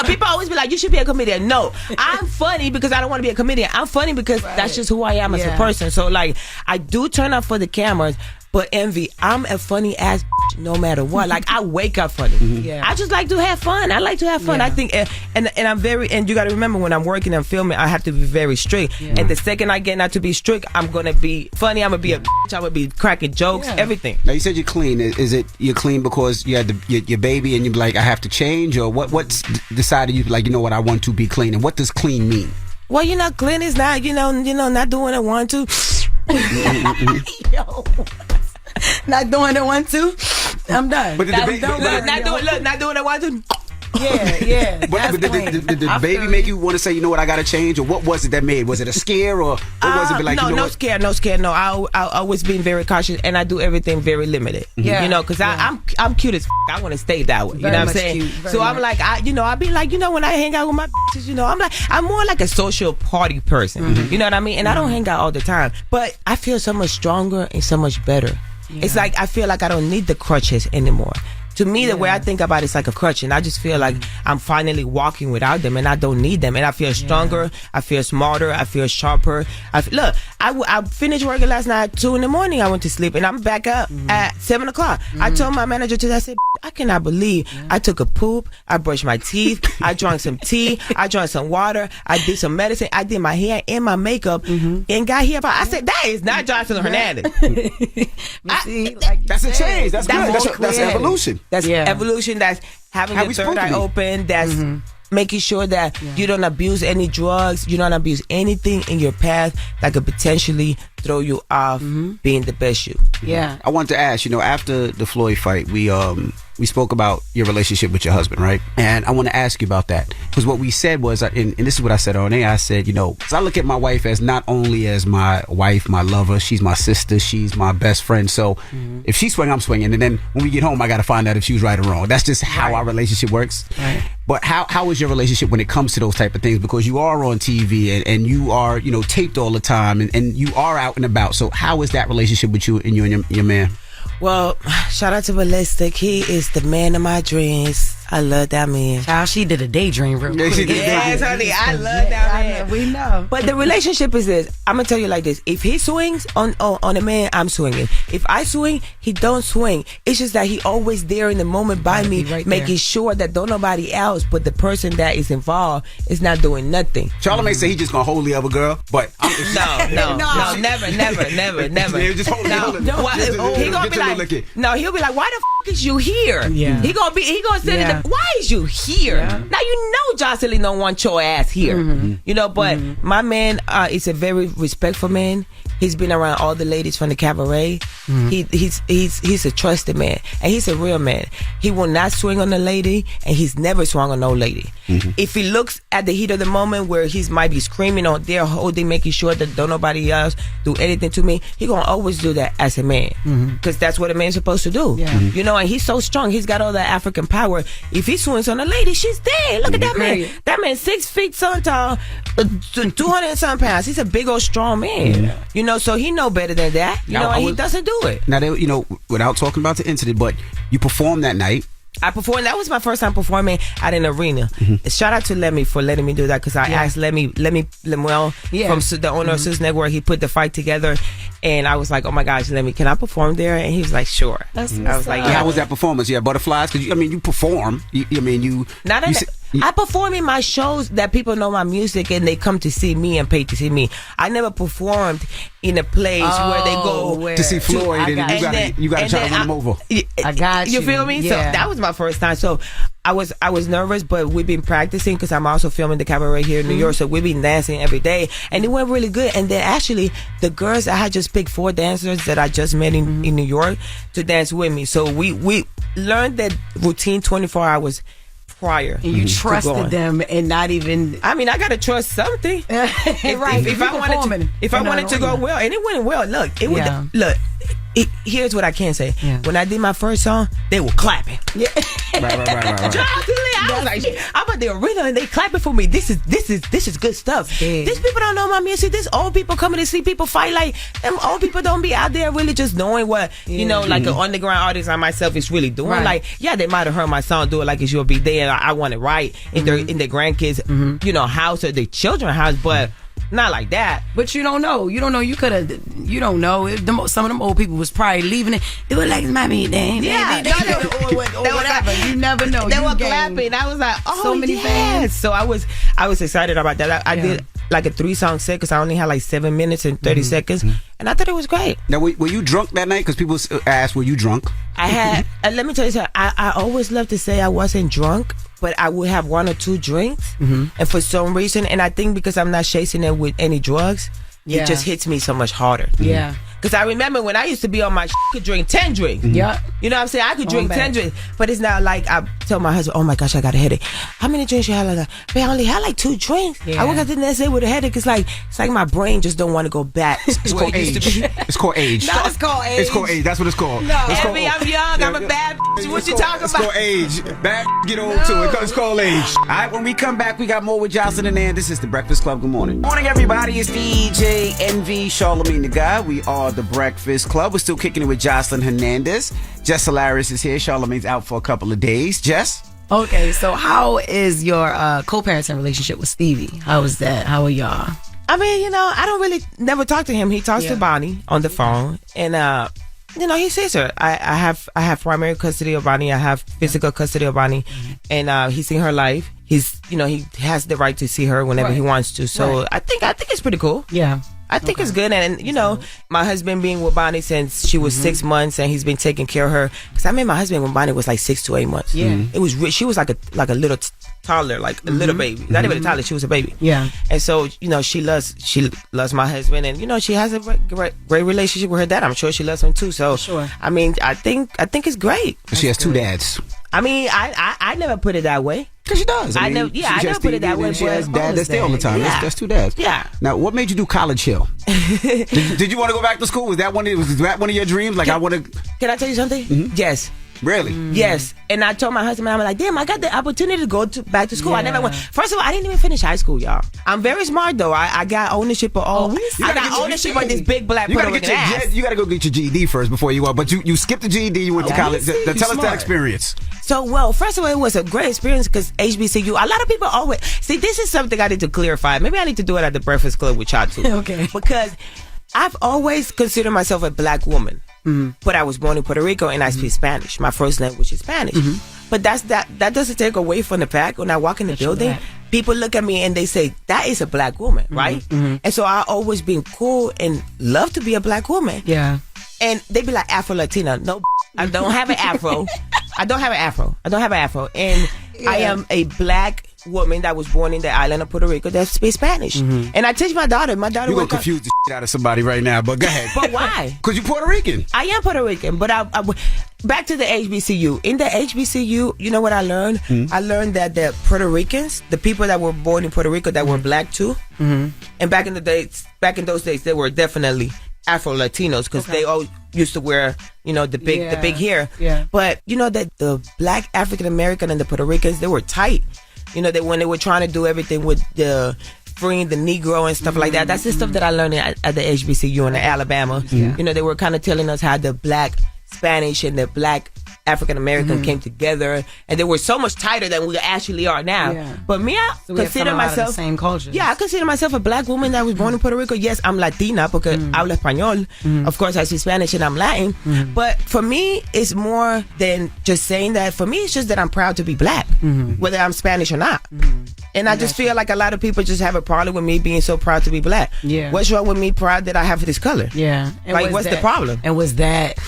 People always be like, you should be a comedian. No, I'm funny because I don't want to be a comedian. I'm funny because that's just who I am as a person. So like, I do turn up for the cameras, but Envy, I'm a funny ass no matter what. Like, I wake up funny. I just like to have fun. I like to have fun. I think, and I'm very, and you got to remember when I'm working and filming, I have to be very strict. And the second I get not to be strict, I'm going to be funny. I'm going to be a I'm going to be cracking jokes, everything. Now, you said you're clean. Is it you're clean because you had your baby and you're like, I have to change? Or what's decided you like, you know what, I want to be clean? And what does clean mean? Well, you know, clean is not, you know, not doing it 1, 2. Yo. Not doing it 1, 2. I'm done. But not doing it 1, 2. Yeah. But did the baby make you want to say, you know what, I got to change? Or what was it that made? Was it a scare or was it like, no, you know no scare. No, I always been very cautious and I do everything very limited. You know, because I'm cute as I want to stay that way. You know what I'm saying? So I'm like, I be like, you know, when I hang out with my bitches, you know, I'm more like a social party person. You know what I mean? And I don't hang out all the time. But I feel so much stronger and so much better. It's like I feel like I don't need the crutches anymore. To me, the way I think about it's like a crutch, and I just feel like I'm finally walking without them, and I don't need them, and I feel stronger, I feel smarter, I feel sharper. Look, I finished working last night at 2 in the morning. I went to sleep, and I'm back up at 7 o'clock. I told my manager today, I said, I cannot believe I took a poop, I brushed my teeth, I drank some tea, I drank some water, I did some medicine, I did my hair and my makeup, and got here. I said, that is not Jocelyn Hernandez. That's a change. That's good. That's evolution. That's evolution. That's having your third eye open. That's making sure that you don't abuse any drugs. You don't abuse anything in your path that could potentially throw you off being the best you. I wanted to ask, you know, after the Floyd fight, we spoke about your relationship with your husband, right? And I want to ask you about that. Because what we said was, and this is what I said on air, I said, you know, because I look at my wife as not only as my wife, my lover, she's my sister, she's my best friend. So if she swing, I'm swinging. And then when we get home, I got to find out if she was right or wrong. That's just how our relationship works. But how is your relationship when it comes to those type of things? Because you are on TV and you are, you know, taped all the time and you are out and about. So how is that relationship with you and your man? Well, shout out to Ballistic. He is the man of my dreams. I love that man. Child, she did a daydream real quick. Yes, honey, I love that man. We know. But the relationship is this. I'm gonna tell you like this. If he swings on a man, I'm swinging. If I swing, he don't swing. It's just that he always there in the moment by me, making sure that don't nobody else but the person that is involved is not doing nothing. Charlamagne say he just gonna hold the other girl, but no, never. Just hold he gonna be like, no, he'll be like, why the is you here? He gonna sit in the, why is you here? Now you know Jocelyn don't want your ass here. You know, but my man is a very respectful man. He's been around all the ladies from the cabaret. He's a trusted man, and he's a real man. He will not swing on a lady, and he's never swung on no lady. If he looks at the heat of the moment where he might be screaming or they're holding, making sure that don't nobody else do anything to me, he gonna always do that as a man, because that's what a man's supposed to do. You know, and he's so strong. He's got all that African power. If he swings on a lady, she's dead. Look at that man. That man 6 feet so tall, 200 and some pounds. He's a big old strong man. You know, so he know better than that. You know, and he doesn't do it. Now, you know, without talking about the incident, but you performed that night. I performed. That was my first time performing at an arena. Shout out to Lemmy for letting me do that, because I asked Lemmy Lemuel from the owner of Sus Network. He put the fight together, and I was like, "Oh my gosh, Lemmy, can I perform there?" And he was like, "Sure." I was like, "How was that performance? Yeah, butterflies." Because you perform. I perform in my shows that people know my music and they come to see me and pay to see me. I never performed in a place where they go to see Floyd and you gotta try to win them over. I got you. You feel me? So that was my first time. So I was nervous, but we've been practicing because I'm also filming the cabaret here in New York. So we've been dancing every day, and it went really good. And then actually, the girls, I had just picked 4 dancers that I just met in New York to dance with me. So we learned that routine 24 hours prior. And you trusted them and not even. I mean, I gotta trust something. Right. If I wanted to go well, and it went well. Look, here's what I can say. Yeah. When I did my first song, they were clapping. Yeah. Right. I was like, I'm at the arena and they clapping for me. This is good stuff. Yeah. These people don't know my music. These old people coming to see people fight. Like, them old people don't be out there really just knowing what, like an underground artist like myself is really doing. Right. Like, yeah, they might have heard my song, Do It Like It's Your Big Day, and I want it right in their grandkids, house or their children's house, but not like that. But you don't know. You don't know. You could have. You don't know. Some of them old people was probably leaving it. It was like my me thing. Yeah. Or whatever. You never know. They were clapping. I was like, oh, so many fans. So I was excited about that. I did like a 3-song set because I only had like 7 minutes and 30 seconds, and I thought it was great. Now, were you drunk that night? Because people asked, were you drunk? I had. Let me tell you something. I always love to say I wasn't drunk, but I would have 1 or 2 drinks, and for some reason, and I think because I'm not chasing it with any drugs, it just hits me so much harder. Yeah. Because I remember when I used to be on my could drink 10 drinks. Yeah. You know what I'm saying? I could drink 10 drinks. But it's not like I tell my husband, oh my gosh, I got a headache. How many drinks you had like that? Man, I only had like 2 drinks. Yeah. I woke up the next day with a headache. It's like my brain just don't want to go back. It's called age. It's called age. No, it's called age. It's called age. That's what it's called. No. I'm young. I'm a bad What you talking about? It's called age. Bad get old too. It's called age. All right, when we come back, we got more with Jocelyn Hernandez. This is The Breakfast Club. Good morning. Morning, everybody. It's DJ Envy, Charlamagne the Guy. We are The Breakfast Club. We're still kicking it with Jocelyn Hernandez. Jess is here. Charlamagne's out for a couple of days. Jess? Okay, so how is your co-parenting relationship with Stevie? How is that? How are y'all? I mean, I don't really never talk to him. He talks to Bonnie on the phone, and he sees her. I have primary custody of Bonnie. I have physical custody of Bonnie, and he's seen her life. He's he has the right to see her whenever he wants to. So I think it's pretty cool. Yeah. I think it's good, and my husband being with Bonnie since she was 6 months, and he's been taking care of her. Because I met my husband when Bonnie was like 6 to 8 months. Yeah, it was she was like a little toddler, like a little baby, not even a toddler. She was a baby. Yeah, and so she loves my husband, and she has a great relationship with her dad. I'm sure she loves him too. So I mean, I think it's great. She has 2 dads. I mean, I never put it that way. Because she does. I never put it that way. She has dad that stay all the time. Yeah. That's 2 dads. Yeah. Now, what made you do College Hill? did you want to go back to school? Was that one of your dreams? Like, I want to. Can I tell you something? Mm-hmm. Yes. Really? Yes. And I told my husband, I'm like, damn, I got the opportunity to go back to school. I never went. First of all, I didn't even finish high school, y'all. I'm very smart, though. I got ownership of all. I got ownership of this big black Puerto Rican ass. You got to go get your GED first before you go. But you skipped the GED, you went to college. Tell us that experience. So, well, first of all, it was a great experience because HBCU, a lot of people always... See, this is something I need to clarify. Maybe I need to do it at the Breakfast Club with y'all, too. Okay. Because I've always considered myself a black woman. Mm-hmm. But I was born in Puerto Rico and I speak Spanish. My first language is Spanish. Mm-hmm. But that doesn't take away from the fact when I walk in the building, people look at me and they say, that is a black woman, right? Mm-hmm. And so I always been cool and love to be a black woman. Yeah. And they be like Afro-Latina. No, I don't have an afro. I don't have an afro. And I am a black woman that was born in the island of Puerto Rico that speaks Spanish. Mm-hmm. And I teach my daughter. You're going to confuse the shit out of somebody right now, but go ahead. But why? Because you're Puerto Rican. I am Puerto Rican, but I back to the HBCU. In the HBCU, you know what I learned? Mm-hmm. I learned that the Puerto Ricans, the people that were born in Puerto Rico that were black too, and back in those days, they were definitely Afro-Latinos because they all used to wear, the big hair. Yeah. But that the black African American and the Puerto Ricans, they were tight. When they were trying to do everything with the freeing the Negro and stuff like that. That's the stuff that I learned at the HBCU in Alabama. Yeah. They were kind of telling us how the black Spanish and the black African American came together, and they were so much tighter than we actually are now. Yeah. But me, I consider myself the same culture. Yeah, I consider myself a black woman that was born in Puerto Rico. Yes, I'm Latina because hablo español. Of course, I speak Spanish and I'm Latin. But for me, it's more than just saying that. For me, it's just that I'm proud to be black, whether I'm Spanish or not. And I just feel like a lot of people just have a problem with me being so proud to be black. Yeah. What's wrong with me proud that I have this color? Yeah. And what's the problem? And was that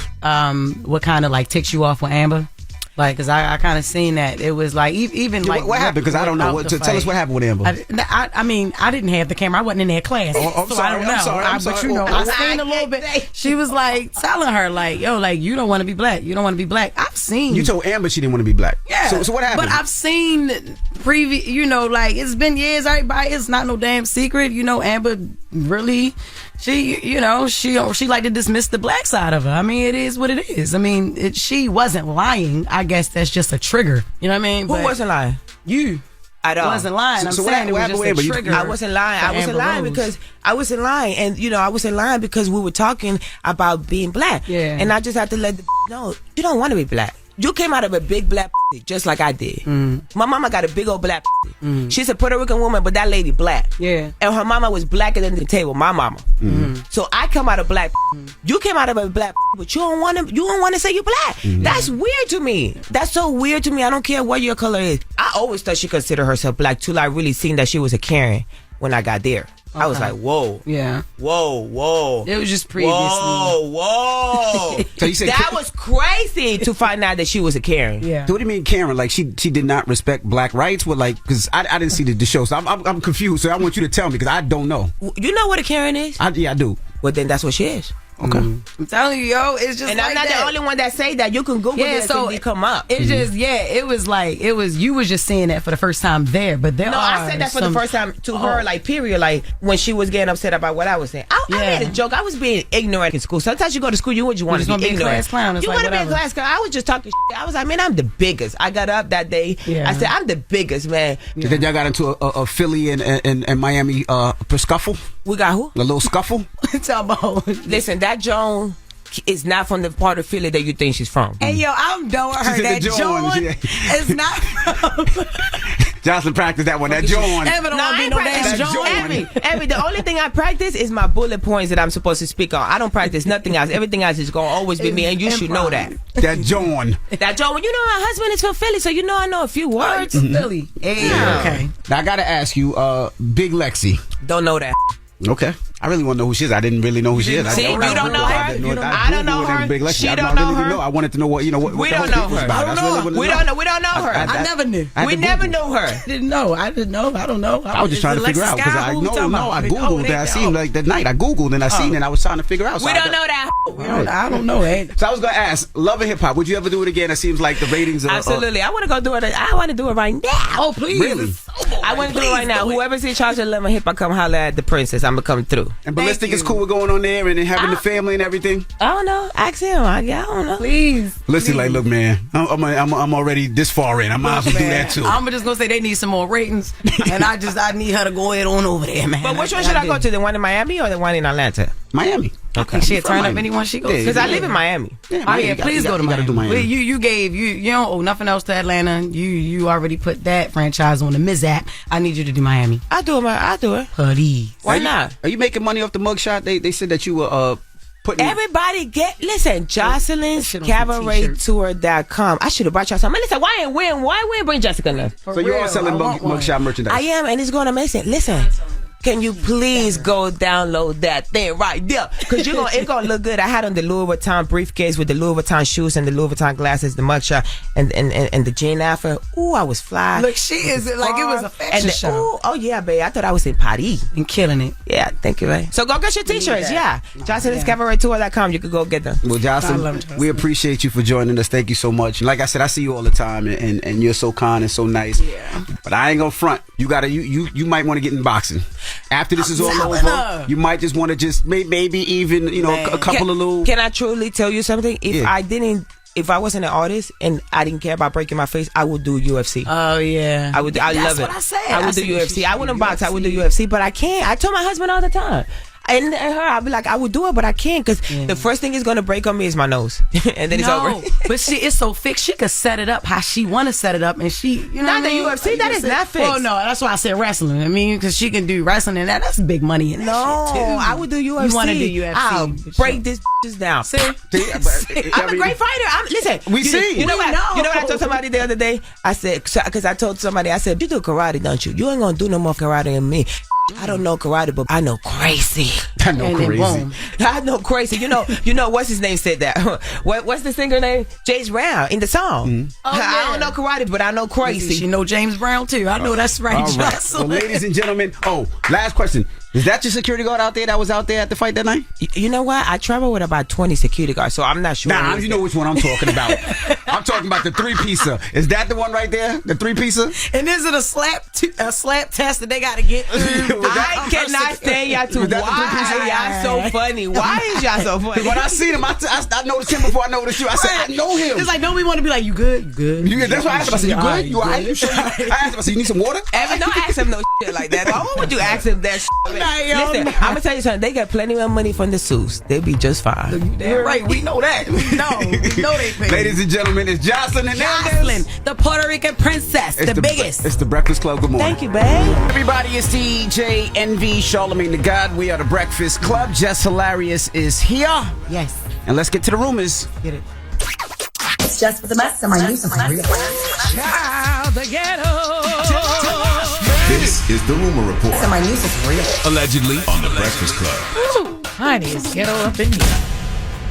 what kind of ticks you off with Amber? Like, cause I kind of seen that. It was like even like what happened? Because I don't know. Tell us what happened with Amber. I mean, I didn't have the camera. I wasn't in their class, I'm so sorry, I don't know. I'm sorry. But you know, I seen a little bit. She was like telling her like, "Yo, like you don't want to be black. You don't want to be black." I've seen. You told Amber she didn't want to be black. Yeah. So what happened? But I've seen previous. You know, like it's been years. Everybody, it's not no damn secret. You know, Amber really. She like to dismiss the black side of her. I mean, it is what it is. I mean, she wasn't lying. I guess that's just a trigger. You know what I mean? Who wasn't lying? You. At all. Wasn't lying. I'm saying it was just a trigger. I wasn't lying. I wasn't lying because I wasn't lying, and I wasn't lying because we were talking about being black. Yeah. And I just had to let the know you don't want to be black. You came out of a big black just like I did. My mama got a big old black. She's a Puerto Rican woman, but that lady black. Yeah. And her mama was blacker than the table. My mama. So I come out of black. You came out of a black, but you don't want to say you black. That's weird to me. That's so weird to me. I don't care what your color is. I always thought she considered herself black till I really seen that she was a Karen when I got there. I was like, whoa. Yeah. Whoa. It was just previously. Whoa. So you said that was crazy to find out that she was a Karen. Yeah. So what do you mean, Karen? Like she did not respect black rights? What, like, because I didn't see the show, so I'm confused. So I want you to tell me because I don't know. You know what a Karen is? Yeah, I do. Well, then that's what she is. Okay. I'm telling you, yo, it's just. And like I'm not the only one that say that. You can Google it and come up. It's just, it was like, you was just saying that for the first time there, but there I said that for the first time to her, like, period, like, when she was getting upset about what I was saying. I made a joke. I was being ignorant in school. Sometimes you go to school, you just want to be ignorant. Class clown. You want to be a class clown. I was just talking shit. I was like, man, I'm the biggest. I got up that day. Yeah. I said, I'm the biggest, man. Yeah. Then y'all got into a Philly and Miami scuffle? We got who? A little scuffle? Listen, that Joan is not from the part of Philly that you think she's from. Hey, yo, I'm done with her. That Joan is not from... Jocelyn practiced that one. That Joan. Every the only thing I practice is my bullet points that I'm supposed to speak on. I don't practice nothing else. Everything else is going to always be me, and you should know that. That Joan. That Joan. You know, my husband is from Philly, so you know I know a few words. Philly. Hey, yeah. Okay. Now, I got to ask you, Big Lexi. Don't know that. Okay. I really want to know who she is. I didn't really know who she is. See, you don't know her? I don't know her. She don't know her. I wanted to know what, we don't know her. We don't know her. I never knew. We never knew her. Didn't know. I didn't know. I don't know. I was just trying to figure out because I Googled that. I seen like that night. I Googled and I seen it and I was trying to figure out. We don't know that. I don't know it. So I was going to ask, Love and Hip Hop, would you ever do it again? It seems like the ratings are... Absolutely. I want to go do it. I want to do it right now. Oh, please. Really? I want to do it right now. Whoever's in charge of Love and Hip Hop, come holler at the princess. I'm going to come through. And Ballistic is cool with going on there and then having the family and everything? I don't know. Ask him. I don't know. Please. Ballistic like, look, man, I'm already this far in. I might as well do that too. I'm just going to say they need some more ratings. And I need her to go ahead on over there, man. But which one should I go to? The one in Miami or the one in Atlanta? Miami. Okay. She'll turn up anyone she goes. Because I live in Miami. Yeah, please go to Miami. Do Miami. You don't owe nothing else to Atlanta. You already put that franchise on the Miz app. I need you to do Miami. I do it. Please. Why not? Are you making money off the mugshot? They said that you were putting... Everybody listen, Jocelyn's CabaretTour.com. I should have brought y'all something. Listen, why we bring Jessica enough? So you are selling mugshot merchandise? I am, and it's going to make sense. Listen. Can you please go download that thing right there? Because it's going to look good. I had on the Louis Vuitton briefcase with the Louis Vuitton shoes and the Louis Vuitton glasses, the mugshot, and the jean afro. Ooh, I was fly. Look, she is like it was a fashion show. Oh, yeah, babe. I thought I was in Paris. And killing it. Yeah, thank you, babe. So go get your t-shirts, yeah. Jocelyn's CabaretTour.com. You can go get them. Well, Jocelyn, we appreciate you for joining us. Thank you so much. And like I said, I see you all the time, and you're so kind and so nice. Yeah. But I ain't gonna front. You might want to get in boxing. After this is all over, you might just want to just maybe even a couple of little. Can I truly tell you something? If I wasn't an artist and I didn't care about breaking my face, I would do UFC. Oh yeah, I would. I love it. That's what I said. I would do UFC. I wouldn't box. I would do UFC, but I can't. I told my husband all the time. And her, I'll be like, I would do it, but I can't because the first thing it's gonna break on me is my nose, and then it's over. But it's so fixed. She could set it up how she want to set it up, and she, not the UFC. That is not fixed. Well, no, that's why I said wrestling. I mean, because she can do wrestling, and that's big money in that shit too. I would do UFC. You want to do UFC? I'll break this down. See? I'm a great fighter. Listen, you know what I told somebody the other day? I said, because I told somebody, I said, you do karate, don't you? You ain't gonna do no more karate than me. I don't know karate, but I know crazy. I know crazy. I know crazy. You know what's his name said that? What's the singer name? James Brown in the song. Oh, I don't know karate, but I know crazy. She know James Brown too. I know that's right. All right. Well, ladies and gentlemen, last question. Is that your security guard out there that was out there at the fight that night? You know what? I travel with about 20 security guards, so I'm not sure. Nah, you know which one I'm talking about. I'm talking about the 3-piecer. Is that the one right there? The 3-piecer? And is it a slap test that they got to get through? I cannot stand y'all two. Why y'all so funny? Why is y'all so funny? When I seen him, I noticed him before I noticed you. I said, I know him. It's like, don't we want to be like, you good? You good? That's why I asked him. I said, you good? You all right? You sure? I asked him, I said, you need some water? Evan, don't ask him no shit like that. Why would you ask him that shit? Listen, I'm gonna tell you something. They get plenty of money from the suits. They be just fine. Damn right. We know that. We know they pay. Ladies and gentlemen, it's Jocelyn Hernandez. The Puerto Rican princess, the biggest. It's the Breakfast Club. Good morning. Thank you, babe. Everybody, it's DJ NV, Charlamagne the God. We are the Breakfast Club. Jess Hilarious is here. Yes. And let's get to the rumors. Get it. It's just for the mess. Am I using my real? Child, the ghetto. This is the rumor report. Am I using real? Allegedly on the Breakfast Club. Ooh, honey, it's ghetto up in here.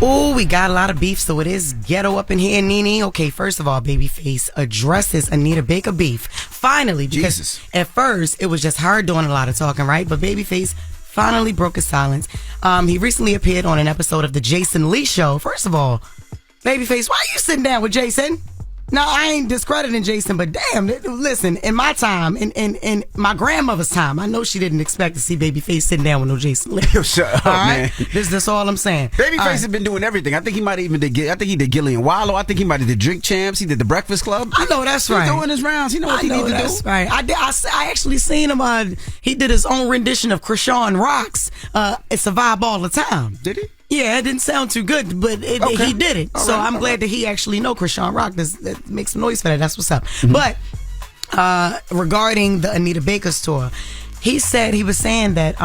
Oh, we got a lot of beef, so it is ghetto up in here, Nene. Okay, first of all, Babyface addresses Anita Baker beef. Finally, because at first, it was just her doing a lot of talking, right? But Babyface finally broke his silence. He recently appeared on an episode of the Jason Lee Show. First of all, Babyface, why are you sitting down with Jason? Now, I ain't discrediting Jason, but damn, listen, in my time, in my grandmother's time, I know she didn't expect to see Babyface sitting down with no Jason Lee. Shut up, all right? man. That's all I'm saying. Babyface has been doing everything. I think he might even he did Gillian Wallow. I think he might have did Drink Champs. He did the Breakfast Club. I know that's right. He's doing his rounds. He knows what he needs to do. That's right. I actually seen him. He did his own rendition of Krishan Rock's "It's a Vibe All the Time." Did he? Yeah, it didn't sound too good, but he did it. So I'm glad that he actually know Krishan Rock. That makes some noise for that. That's what's up. Mm-hmm. But regarding the Anita Baker's tour, he was saying that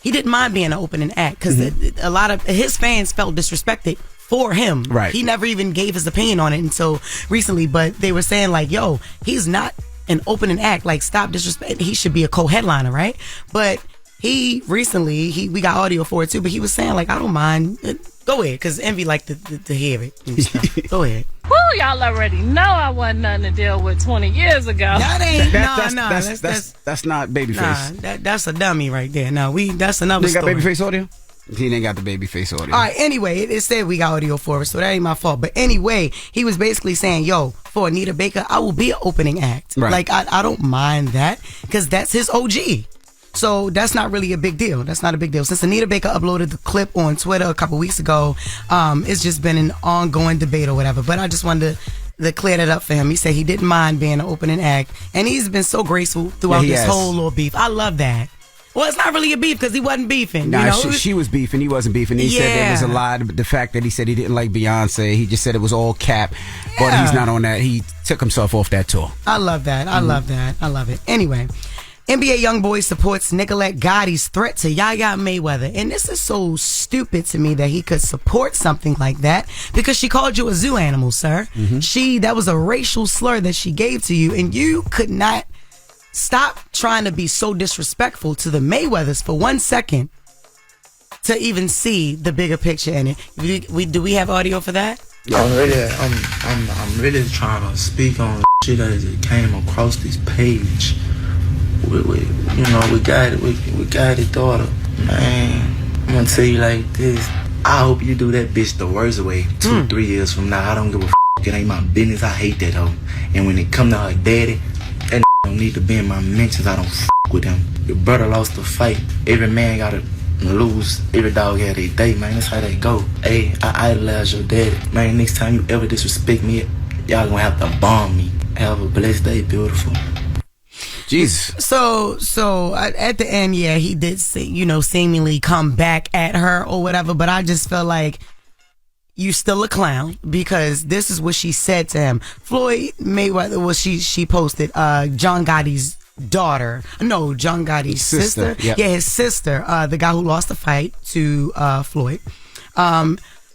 he didn't mind being an opening act because a lot of his fans felt disrespected for him. Right. He never even gave his opinion on it until recently, but they were saying like, yo, he's not an opening act. Like, stop disrespect. He should be a co-headliner, right? But he recently, we got audio for it too, but he was saying like, I don't mind. Go ahead, because Envy liked to hear it. Go ahead. Woo, y'all already know I wasn't nothing to deal with 20 years ago. That ain't, that's not Babyface. Nah, that's a dummy right there. No, that's another story. You got Babyface audio? He ain't got the Babyface audio. All right, anyway, it said we got audio for it, so that ain't my fault. But anyway, he was basically saying, yo, for Anita Baker, I will be an opening act. Right. Like, I don't mind that, because that's his OG. So that's not really a big deal. That's not a big deal. Since Anita Baker uploaded the clip on Twitter a couple weeks ago, it's just been an ongoing debate or whatever. But I just wanted to clear that up for him. He said he didn't mind being an opening act, and he's been so graceful throughout this whole little beef. I love that. Well, it's not really a beef because he wasn't beefing. Nah, you know? she was beefing. He wasn't beefing. He said there was a lie. The fact that he said he didn't like Beyonce, he just said it was all cap. But he's not on that. He took himself off that tour. I love that. I love that. I love it. Anyway, NBA YoungBoy supports Nicolette Gotti's threat to Yaya Mayweather. And this is so stupid to me that he could support something like that because she called you a zoo animal, sir. That was a racial slur that she gave to you, and you could not stop trying to be so disrespectful to the Mayweathers for 1 second to even see the bigger picture in it. Do we have audio for that? Yeah. I'm really trying to speak on shit as it came across this page. We got it, daughter. Man, I'm gonna tell you like this. I hope you do that bitch the worst way 2-3 years from now. I don't give a f***. It ain't my business. I hate that hoe. And when it come to her daddy, that don't need to be in my mentions. I don't f*** with him. Your brother lost the fight. Every man gotta lose. Every dog had a day, man. That's how they go. Hey, I idolize your daddy. Man, next time you ever disrespect me, y'all gonna have to bomb me. Have a blessed day, beautiful. Jesus. So at the end, yeah, he did seemingly come back at her or whatever, but I just felt like you still a clown because this is what she said to him. Floyd Mayweather, she posted John Gotti's daughter. No, John Gotti's sister. Yep. Yeah, his sister, the guy who lost the fight to Floyd.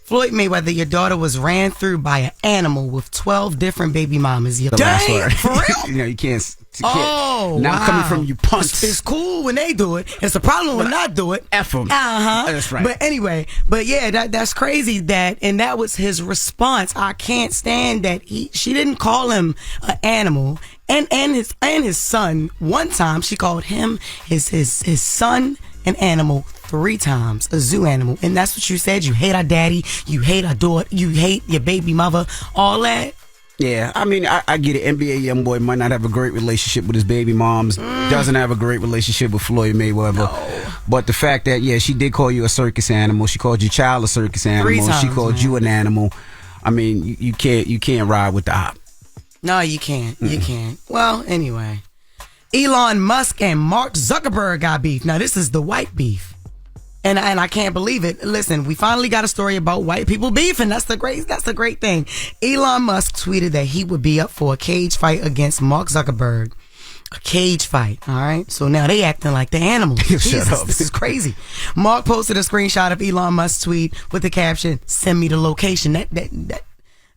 Floyd Mayweather, your daughter was ran through by an animal with 12 different baby mamas. Dang, for real? You know, you can't. Oh, now wow. coming from you punks. It's cool when they do it. It's a problem when not do it. F them. That's right. But anyway, yeah, that's crazy. And that was his response. I can't stand that she didn't call him an animal. And his son. One time she called him his son an animal 3 times, a zoo animal. And that's what you said. You hate our daddy. You hate our daughter. You hate your baby mother. All that. Yeah, I mean, I get it. NBA YoungBoy might not have a great relationship with his baby moms. Doesn't have a great relationship with Floyd Mayweather. No. But the fact that, yeah, she did call you a circus animal. She called your child a circus animal. 3 times, she called you an animal. I mean, you can't ride with the op. No, you can't. You can't. Well, anyway. Elon Musk and Mark Zuckerberg got beef. Now, this is the white beef. And I can't believe it. Listen, we finally got a story about white people beefing. That's the great thing. Elon Musk tweeted that he would be up for a cage fight against Mark Zuckerberg. A cage fight, all right? So now they acting like the animals. Shut up. This is crazy. Mark posted a screenshot of Elon Musk's tweet with the caption, "Send me the location." That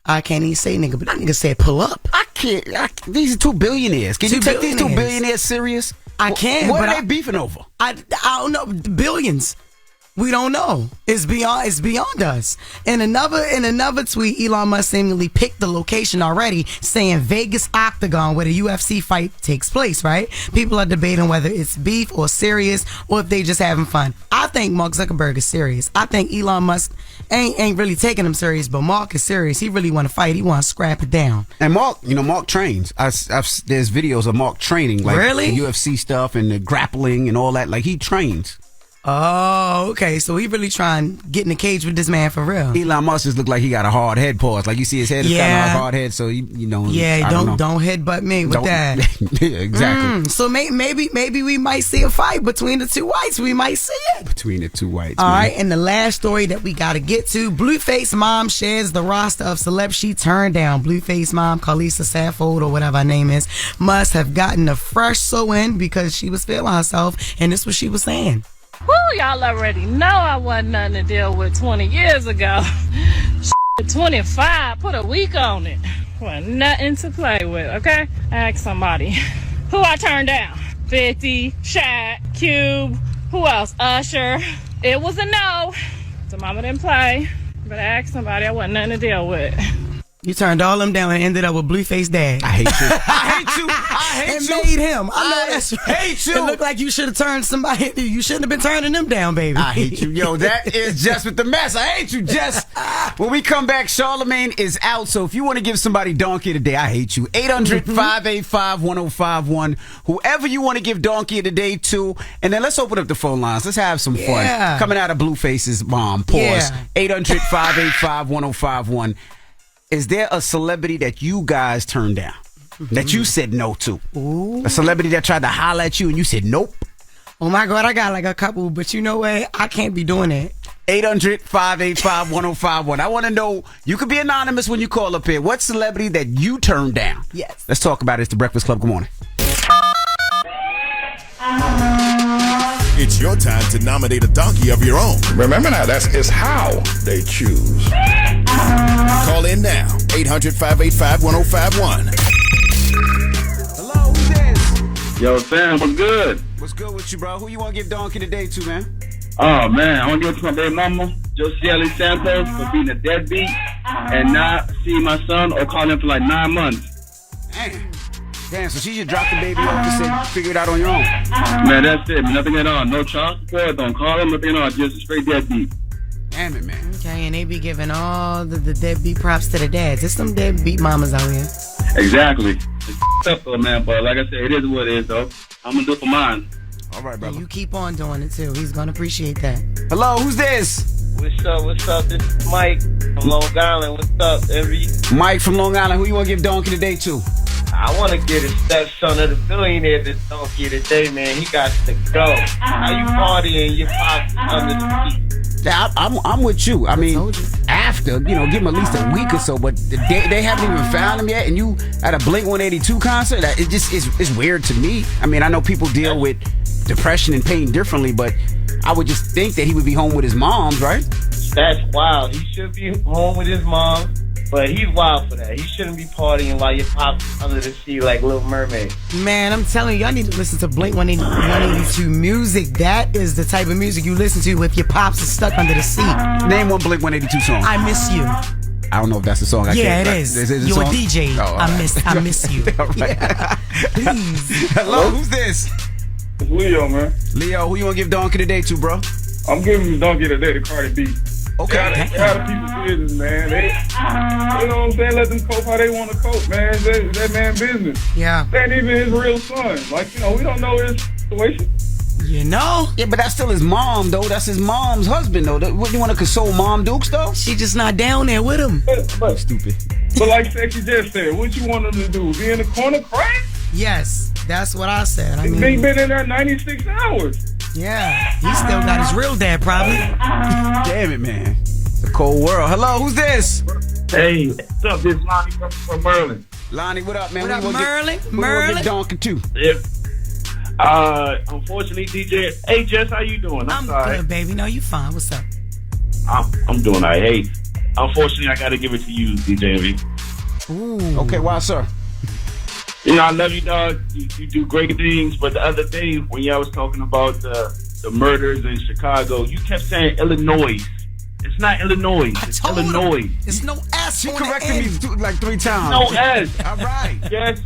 I can't even say nigga, but that nigga said pull up. I can't. These are 2 billionaires. Can you take these 2 billionaires serious? I can. What but are they beefing over? I don't know. Billions. We don't know. It's beyond us. In another tweet, Elon Musk seemingly picked the location already, saying Vegas Octagon, where the UFC fight takes place, right? People are debating whether it's beef or serious, or if they just having fun. I think Mark Zuckerberg is serious. I think Elon Musk ain't really taking him serious, but Mark is serious. He really want to fight. He want to scrap it down. And Mark trains. There's videos of Mark training, like really? The UFC stuff and the grappling and all that. Like, he trains. Oh, okay. So he really trying to get in the cage with this man for real. Elon Musk just look like he got a hard head. Pause. Like, you see his head is kind of like a hard head. So you know. Yeah, don't headbutt me with that. Yeah, exactly. So maybe we might see a fight between the 2 whites. We might see it between the 2 whites. All right. And the last story that we got to get to: Blueface mom shares the roster of celebs she turned down. Blueface mom, Khaleesa Saffold, or whatever her name is, must have gotten a fresh sew-in because she was feeling herself, and this is what she was saying. Woo, y'all already know I wasn't nothing to deal with 20 years ago. 25, put a week on it. Well, nothing to play with, okay? Ask somebody. Who I turned down? 50, Shaq, Cube, who else? Usher. It was a no. So mama didn't play. But I asked somebody, I wasn't nothing to deal with. You turned all them down and ended up with Blueface Dad. I hate you. I hate you. I hate and you. made him. I know that's right. Hate you. It looked like you should have turned somebody. You shouldn't have been turning them down, baby. I hate you. Yo, that is Jess with the mess. I hate you, Jess. When we come back, Charlamagne is out. So if you want to give somebody donkey today, I hate you. 800-585-1051. Whoever you want to give donkey of the day to. And then let's open up the phone lines. Let's have some fun. Coming out of Blueface's mom. Pause. 800-585-1051. Is there a celebrity that you guys turned down? That you said no to? Ooh. A celebrity that tried to holler at you and you said nope? Oh my God, I got like a couple, but you know what? I can't be doing it. 800-585-1051. I want to know, you could be anonymous when you call up here. What celebrity that you turned down? Yes. Let's talk about it. It's The Breakfast Club. Good morning. It's your time to nominate a donkey of your own. Remember now, it's how they choose. Call in now. 800-585-1051. Hello, who's this? Yo, Sam, what's good? What's good with you, bro? Who you want to give donkey today to, man? Oh, man, I want to give it to my baby mama, Jocelyn Santos, for being a deadbeat and not seeing my son or calling him for like 9 months. Damn, so she just dropped the baby off and said, figure it out on your own. Man, that's it. Nothing at all. No child support. Don't call him. Nothing at all. Just a straight deadbeat. Damn it, man. Okay, and they be giving all the deadbeat props to the dads. There's some deadbeat mamas out here. Exactly. It's up though, man. But like I said, it is what it is, though. I'm going to do it for mine. All right, brother. And you keep on doing it, too. He's going to appreciate that. Hello, who's this? What's up? This is Mike from Long Island. What's up, Envy? Mike from Long Island. Who you want to give donkey today to? I want to get his stepson of the billionaire this donkey today, man. He got to go. How you partying? Your pops under the seat. Yeah, I'm with you. I mean, after, give him at least a week or so, but they haven't even found him yet, and you at a Blink-182 concert, it just is weird to me. I mean, I know people deal with depression and pain differently, but I would just think that he would be home with his moms, right? That's wild. He should be home with his mom, but he's wild for that. He shouldn't be partying while your pop's under the sea like Little Mermaid. Man, I'm telling you, y'all need to listen to Blink 182 music. That is the type of music you listen to if your pops is stuck under the sea. Name one Blink 182 song. I Miss You. I don't know if that's the song. It is. You're a DJ. Oh, I miss you. All right. Yeah. Please. Hello, who's this? It's Leo, man. Leo, who you want to give Donkey today to, bro? I'm giving Donkey today to Cardi B. Okay. They out of people's business, man. They, you know what I'm saying? Let them cope how they want to cope, man. That man's business. Yeah. That ain't even his real son. Like, you know, we don't know his situation. You know? Yeah, but that's still his mom, though. That's his mom's husband, though. What, you want to console Mom Dukes, though? She just not down there with him. But stupid. But like Sexy Jess said, what you want him to do? Be in the corner crying? Yes, that's what I said. I mean, He been in there 96 hours. Yeah, he still got his real dad, probably. Damn it, man. It's a cold world. Hello, who's this? Hey, what's up? This is Lonnie from Merlin. Lonnie, what up, man? What up, Merlin? Merlin? Donkey too. Yep. Unfortunately, DJ. Hey, Jess, how you doing? I'm sorry. good, baby. No, you fine. What's up? I'm doing all right. Hey, unfortunately, I got to give it to you, DJ Envy. Ooh. Okay, why, sir? You know, I love you, dog. You do great things. But the other day, when y'all was talking about the murders in Chicago, you kept saying Illinois. It's not Illinois. It's Illinois. It's no S. She corrected me like 3 times. No S. All right. Jess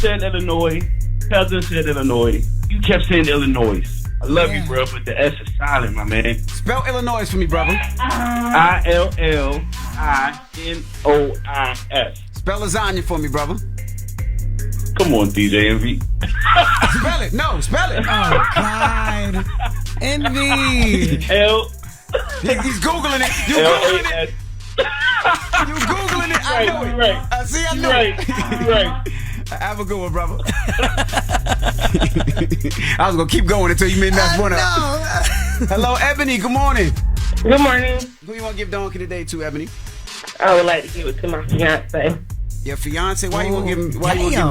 said Illinois. Cousin said Illinois. You kept saying Illinois. I love you, bro, but the S is silent, my man. Spell Illinois for me, brother. ILLINOIS. Spell lasagna for me, brother. Come on, DJ Envy. Spell it. No, spell it. Oh, God. Envy. He's Googling it. You Googling it. You Googling it. I know it. Right. See, I know it. Right. Have a good one, brother. I was going to keep going until you made that one up. Hello, Ebony. Good morning. Good morning. Who you want to give Donkey today to, Ebony? I would like to give it to my fiance. Your fiance? Why you want to give him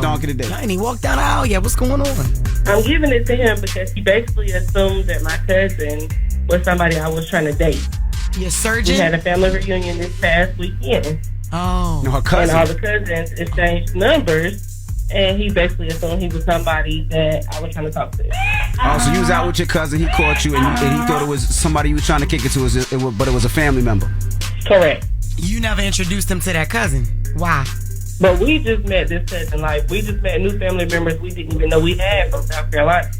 Donkey today? I ain't even walked down the aisle yet. What's going on? I'm giving it to him because he basically assumed that my cousin was somebody I was trying to date. Your surgeon? We had a family reunion this past weekend. Oh. No, her cousin. And all the cousins exchanged numbers. And he basically assumed he was somebody that I was trying to talk to. Oh, so you was out with your cousin, he caught you, and he thought it was somebody you was trying to kick it to, but it was a family member. Correct. You never introduced him to that cousin. Why? But we just met this cousin. Like, we just met new family members we didn't even know we had from South Carolina.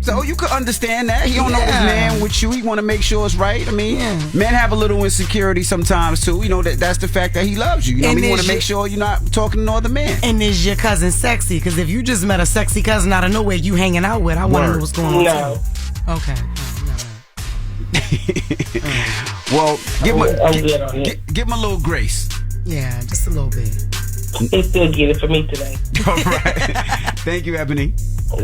So you could understand that. He don't know this man with you. He want to make sure it's right. I mean, men have a little insecurity sometimes too. You know, that's the fact that he loves you. You know, he want to make sure you're not talking to no other man. And is your cousin sexy? Because if you just met a sexy cousin out of nowhere you hanging out with, I want to know what's going on. No. Okay. Well, give him a little grace. Yeah, just a little bit. He still get it for me today. All right. Thank you, Ebony.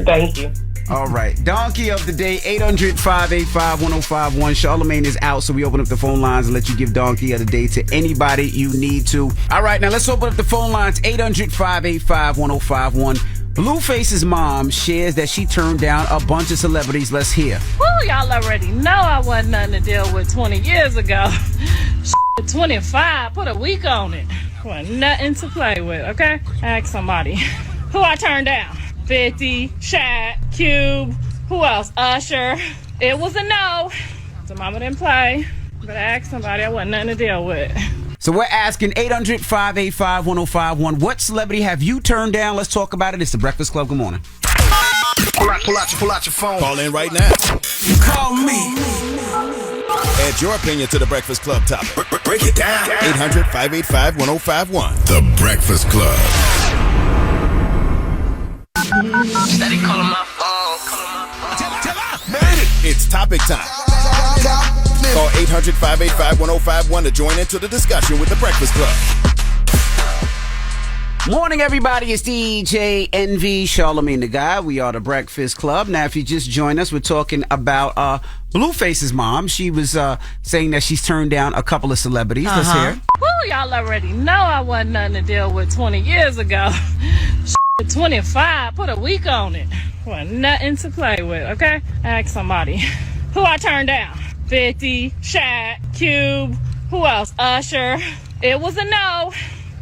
Thank you. All right. Donkey of the day, 800-585-1051. Charlamagne is out, so we open up the phone lines and let you give Donkey of the day to anybody you need to. All right, now let's open up the phone lines, 800-585-1051. Blueface's mom shares that she turned down a bunch of celebrities. Let's hear. Woo, y'all already know I wasn't nothing to deal with 20 years ago. 25, put a week on it. Wasn't nothing to play with, okay? Ask somebody. Who I turned down? 50, Shaq, Cube, who else? Usher. It was a no. So mama didn't play. But I asked somebody, I wasn't nothing to deal with. So we're asking 800-585-1051. What celebrity have you turned down? Let's talk about it. It's the Breakfast Club. Good morning. Pull out your phone. Call in right now. You call me. Add your opinion to the Breakfast Club topic. Break it down. 800-585-1051. The Breakfast Club. Steady calling my phone. It's topic time. Call 800-585-1051 to join into the discussion with the Breakfast Club. Morning, everybody. It's DJ Envy, Charlamagne the Guy. We are the Breakfast Club. Now, if you just joined us, we're talking about Blueface's mom. She was saying that she's turned down a couple of celebrities. Let's hear. Woo, y'all already know I wasn't nothing to deal with 20 years ago. 25, put a week on it. Wasn't nothing to play with, okay? Ask somebody. Who I turned down? 50, Shaq, Cube, who else? Usher. It was a no.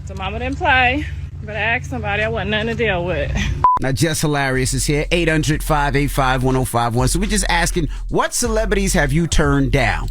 So mama didn't play. But I asked somebody, I wasn't nothing to deal with. Now, Jess Hilarious is here, 800-585-1051. So we're just asking, what celebrities have you turned down?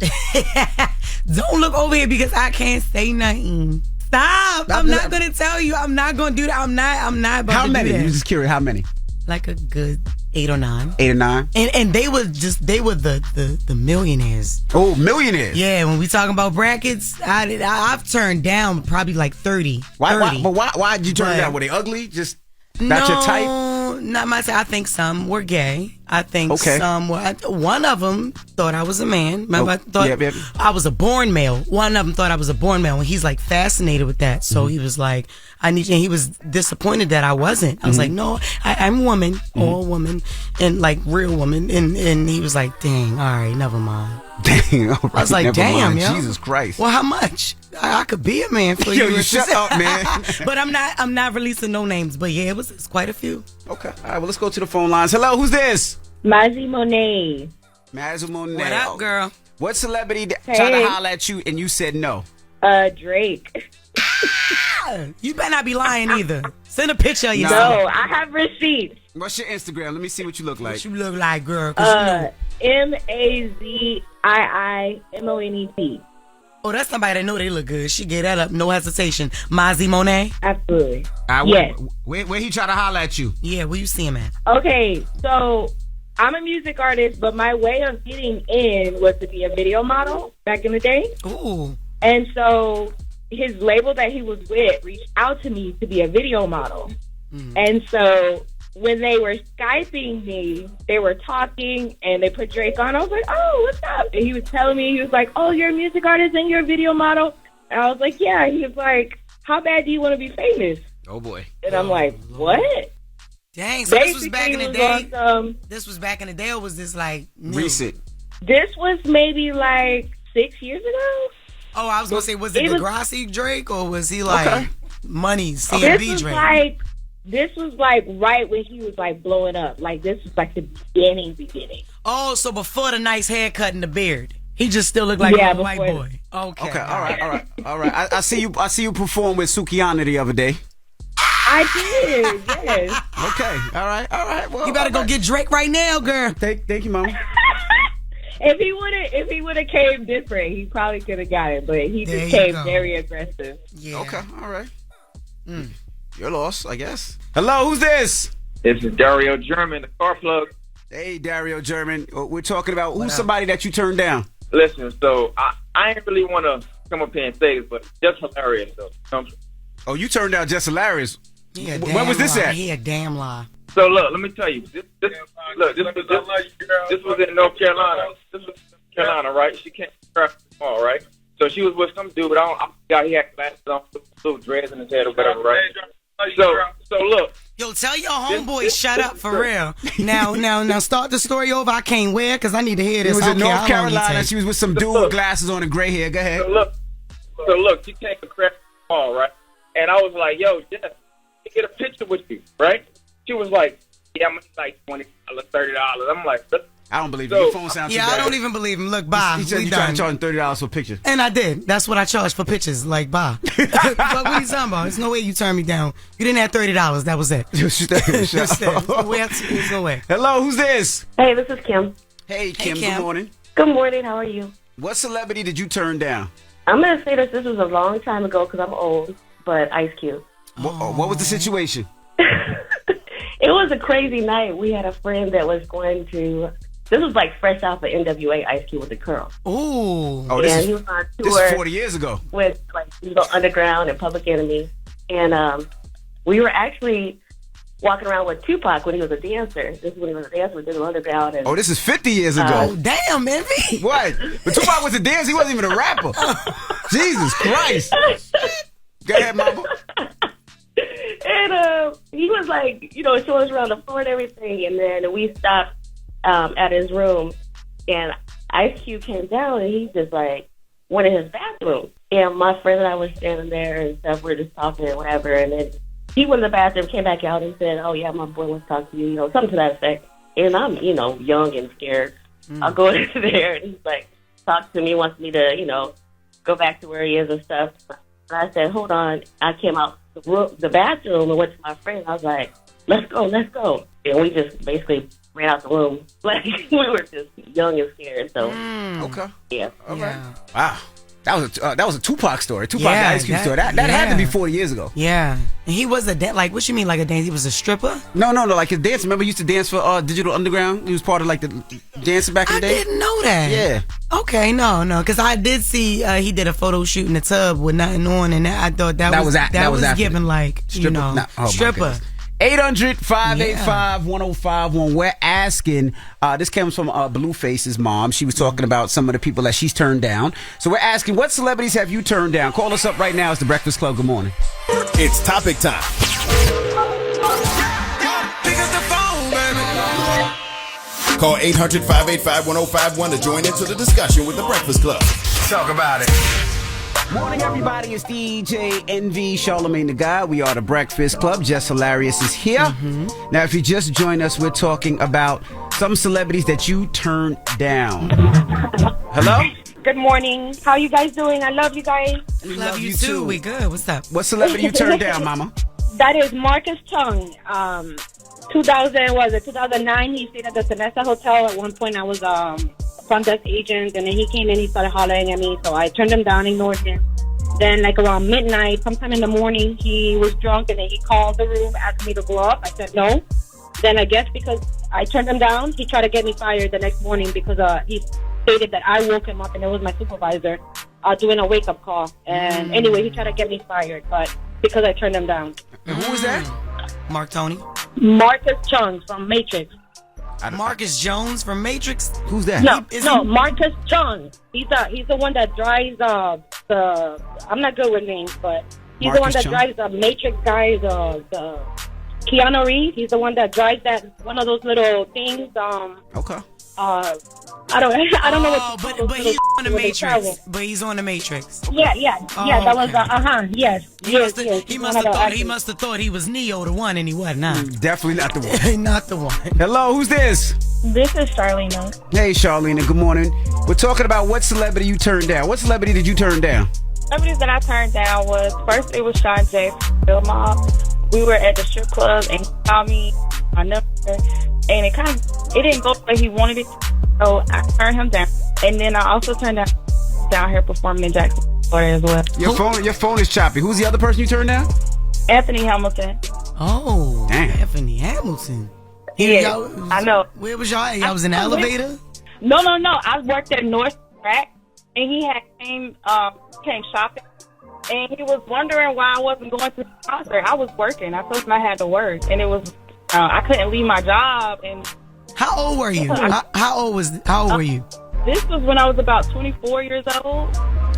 Don't look over here because I can't say nothing. Stop. I'm not going to tell you. I'm not going to do that. I'm not about How to many? do that. You're just curious, how many? Like a good 8 or 9. 8 or 9? And they were the millionaires. Oh, millionaires. Yeah, when we talking about brackets, I've turned down probably like 30. Why did you turn down? Were they ugly? Just not your type? No, not my type. I think some were gay. I think some were. One of them thought I was a man. Remember, I thought I was a born male. One of them thought I was a born male, and he's like fascinated with that. So he was like, "I need you." And he was disappointed that I wasn't. I was like, "No, I'm a woman, all woman, and like real woman." And he was like, "Dang, all right, never mind." Dang, all right, I was like, never "Damn, mind. yo, Jesus Christ." Well, how much? I could be a man for Yo, you. you shut up, man. But I'm not releasing no names. But yeah, it's quite a few. Okay. All right, well, let's go to the phone lines. Hello, who's this? Mazzy Monet. Mazzy Monet. What up, girl? What celebrity Hey. tried to holler at you and you said no? Drake. You better not be lying either. Send a picture of No, yourself. I have receipts. What's your Instagram? Let me see what you look like. What you look like, girl? 'Cause you know. MAZIIMONET. Oh, that's somebody that know they look good. She gave that up, no hesitation. Mazzy Monet. Absolutely. Yes. Where he try to holler at you? Yeah, where you see him at? Okay, so I'm a music artist, but my way of getting in was to be a video model back in the day. Ooh. And so his label that he was with reached out to me to be a video model. And so when they were Skyping me, they were talking and they put Drake on. I was like, oh, what's up? And he was telling me, he was like, oh, you're a music artist and you're a video model? And I was like, yeah. He was like, how bad do you want to be famous? Oh, boy. And I'm like, what? Dang, so this was Basically, back in the it was day? on This was back in the day, or was this like new? Recent. This was maybe like 6 years ago. Oh, I was going to say, was it Degrassi Drake, or was he like Money, This CMB was Drake? this was like right when he was like blowing up. Like this was like the beginning. Oh, so before the nice haircut and the beard. He just still looked like a little white boy. Okay. Okay, all right. I see you perform with Sukiyana the other day. I did, yes. Okay, all right. Well, you better go get Drake right now, girl. Thank you, mama. If he would have came different, he probably could have got it. But he just came very aggressive. Yeah. Okay, all right. You're lost, I guess. Hello, who's this? This is Dario German, the car plug. Hey, Dario German. We're talking about who's somebody that you turned down. Listen, so I ain't really want to come up here and say this, but just hilarious, though. Oh, you turned down Jess Hilarious. Yeah, Where was this at? He a damn lie. So look, let me tell you. This was in North Carolina. This was North Carolina, right? She came to the mall, right? So she was with some dude, but I forgot he had glasses on, little dreads in his head or whatever, right? So look. Yo, tell your homeboy shut up for real. Now start the story over. I can't wear because I need to hear He this. was in Okay, North how long it Carolina. take? She was with some dude with glasses on and gray hair. Go ahead. So look, she came to the mall, right? And I was like, yo, Jess, let me get a picture with you, right? She was like, yeah, I'm like $20, $30. I'm like, I don't believe it. Your phone sounds too bad. I don't even believe him. Look, bye. He said We you trying done. to charge $30 for a picture. And I did. That's what I charged for pictures. Like, bye. But what are you talking about? There's no way you turned me down. You didn't have $30. That was it. That's it. There's no way. Hello, who's this? Hey, this is Kim. Hey, Kim. Good morning. Good morning. How are you? What celebrity did you turn down? I'm going to say this was a long time ago because I'm old, but Ice Cube. What was the situation? It was a crazy night. We had a friend that was going to... This was like fresh off of NWA, Ice Cube with the curl. Ooh. Oh, he was on tour. This is 40 years ago. With like Underground and Public Enemy. And we were actually walking around with Tupac when he was a dancer. This is when he was a dancer with Digital Underground. And, this is 50 years ago. Damn, Envy. What? But Tupac was a dancer. He wasn't even a rapper. Jesus Christ. Go ahead, mama. And he was like, showing us around the floor and everything. And then we stopped at his room, and Ice Cube came down, and he just like went in his bathroom. And my friend and I was standing there and stuff. We were just talking and whatever. And then he went in the bathroom, came back out, and said, "Oh yeah, my boy wants to talk to you," something to that effect. And I'm, young and scared. I'll go into there, and he's like, talks to me, wants me to, go back to where he is and stuff. And I said, hold on. I came out the bathroom and went to my friend. I was like, let's go. And we just basically ran out the room. Like, we were just young and scared. So, Okay. Yeah. All right. Wow. That was a Tupac story. Tupac Ice Cube story. That had to be 40 years ago. Yeah. And he was like, what you mean like a dance? He was a stripper? No, like his dance. Remember he used to dance for Digital Underground? He was part of like the dancing back in the day? I didn't know that. Yeah. Okay, no. Because I did see he did a photo shoot in the tub with nothing on, and I thought that was given like, stripper. Stripper. 800-585-1051. We're asking, this comes from Blueface's mom. She was talking about some of the people that she's turned down. So we're asking, what celebrities have you turned down? Call us up right now. It's The Breakfast Club. Good morning. It's topic time. Call 800-585-1051 to join into the discussion with The Breakfast Club. Talk about it. Morning, everybody. It's DJ NV, Charlamagne the Guy. We are The Breakfast Club. Jess Hilarious is here. Now, if you just joined us, we're talking about some celebrities that you turned down. Hello? Good morning. How you guys doing? I love you guys. Love you too. We good. What's up? What celebrity you turned down, mama? That is Marcus Chung. 2009, he stayed at the Sonesta Hotel. At one point, I was front desk agent, and then he came in, he started hollering at me, so I turned him down, ignored him. Then like around midnight, sometime in the morning, he was drunk, and then he called the room, asked me to go up. I said no. Then I guess because I turned him down, he tried to get me fired the next morning because he stated that I woke him up, and it was my supervisor doing a wake-up call. And anyway, he tried to get me fired, but because I turned him down. And who was that? Mark Tony? Marcus Chung from Matrix. Marcus Jones from Matrix? Who's that? No, Marcus Chung. He's the one that drives the. I'm not good with names, but he's the one that drives the Matrix guys. The Keanu Reeves. He's the one that drives that one of those little things. Okay. I don't know what. But he's on the Matrix. But he's on the Matrix. Yeah. That was yes. He must have thought he was Neo the one, and he wasn't. Nah. Definitely not the one. Not the one. Hello, who's this? This is Charlene. Hey, Charlene. Good morning. We're talking about what celebrity you turned down. What celebrity did you turn down? Celebrities that I turned down was first it was Sean J. Bill Mob. We were at the strip club, and he called me my number, and it didn't go the way he wanted it. So I turned him down, and then I also turned down here performing in Jackson, Florida as well. Your phone is choppy. Who's the other person you turned down? Anthony Hamilton. Oh, damn. Anthony Hamilton. Yeah, I know. Where was y'all at? Y'all was in the elevator? No. I worked at North Track, and he had came shopping, and he was wondering why I wasn't going to the concert. I was working. I told him I had to work, and it was I couldn't leave my job. And how old were you? How old were you? This was when I was about 24 years old.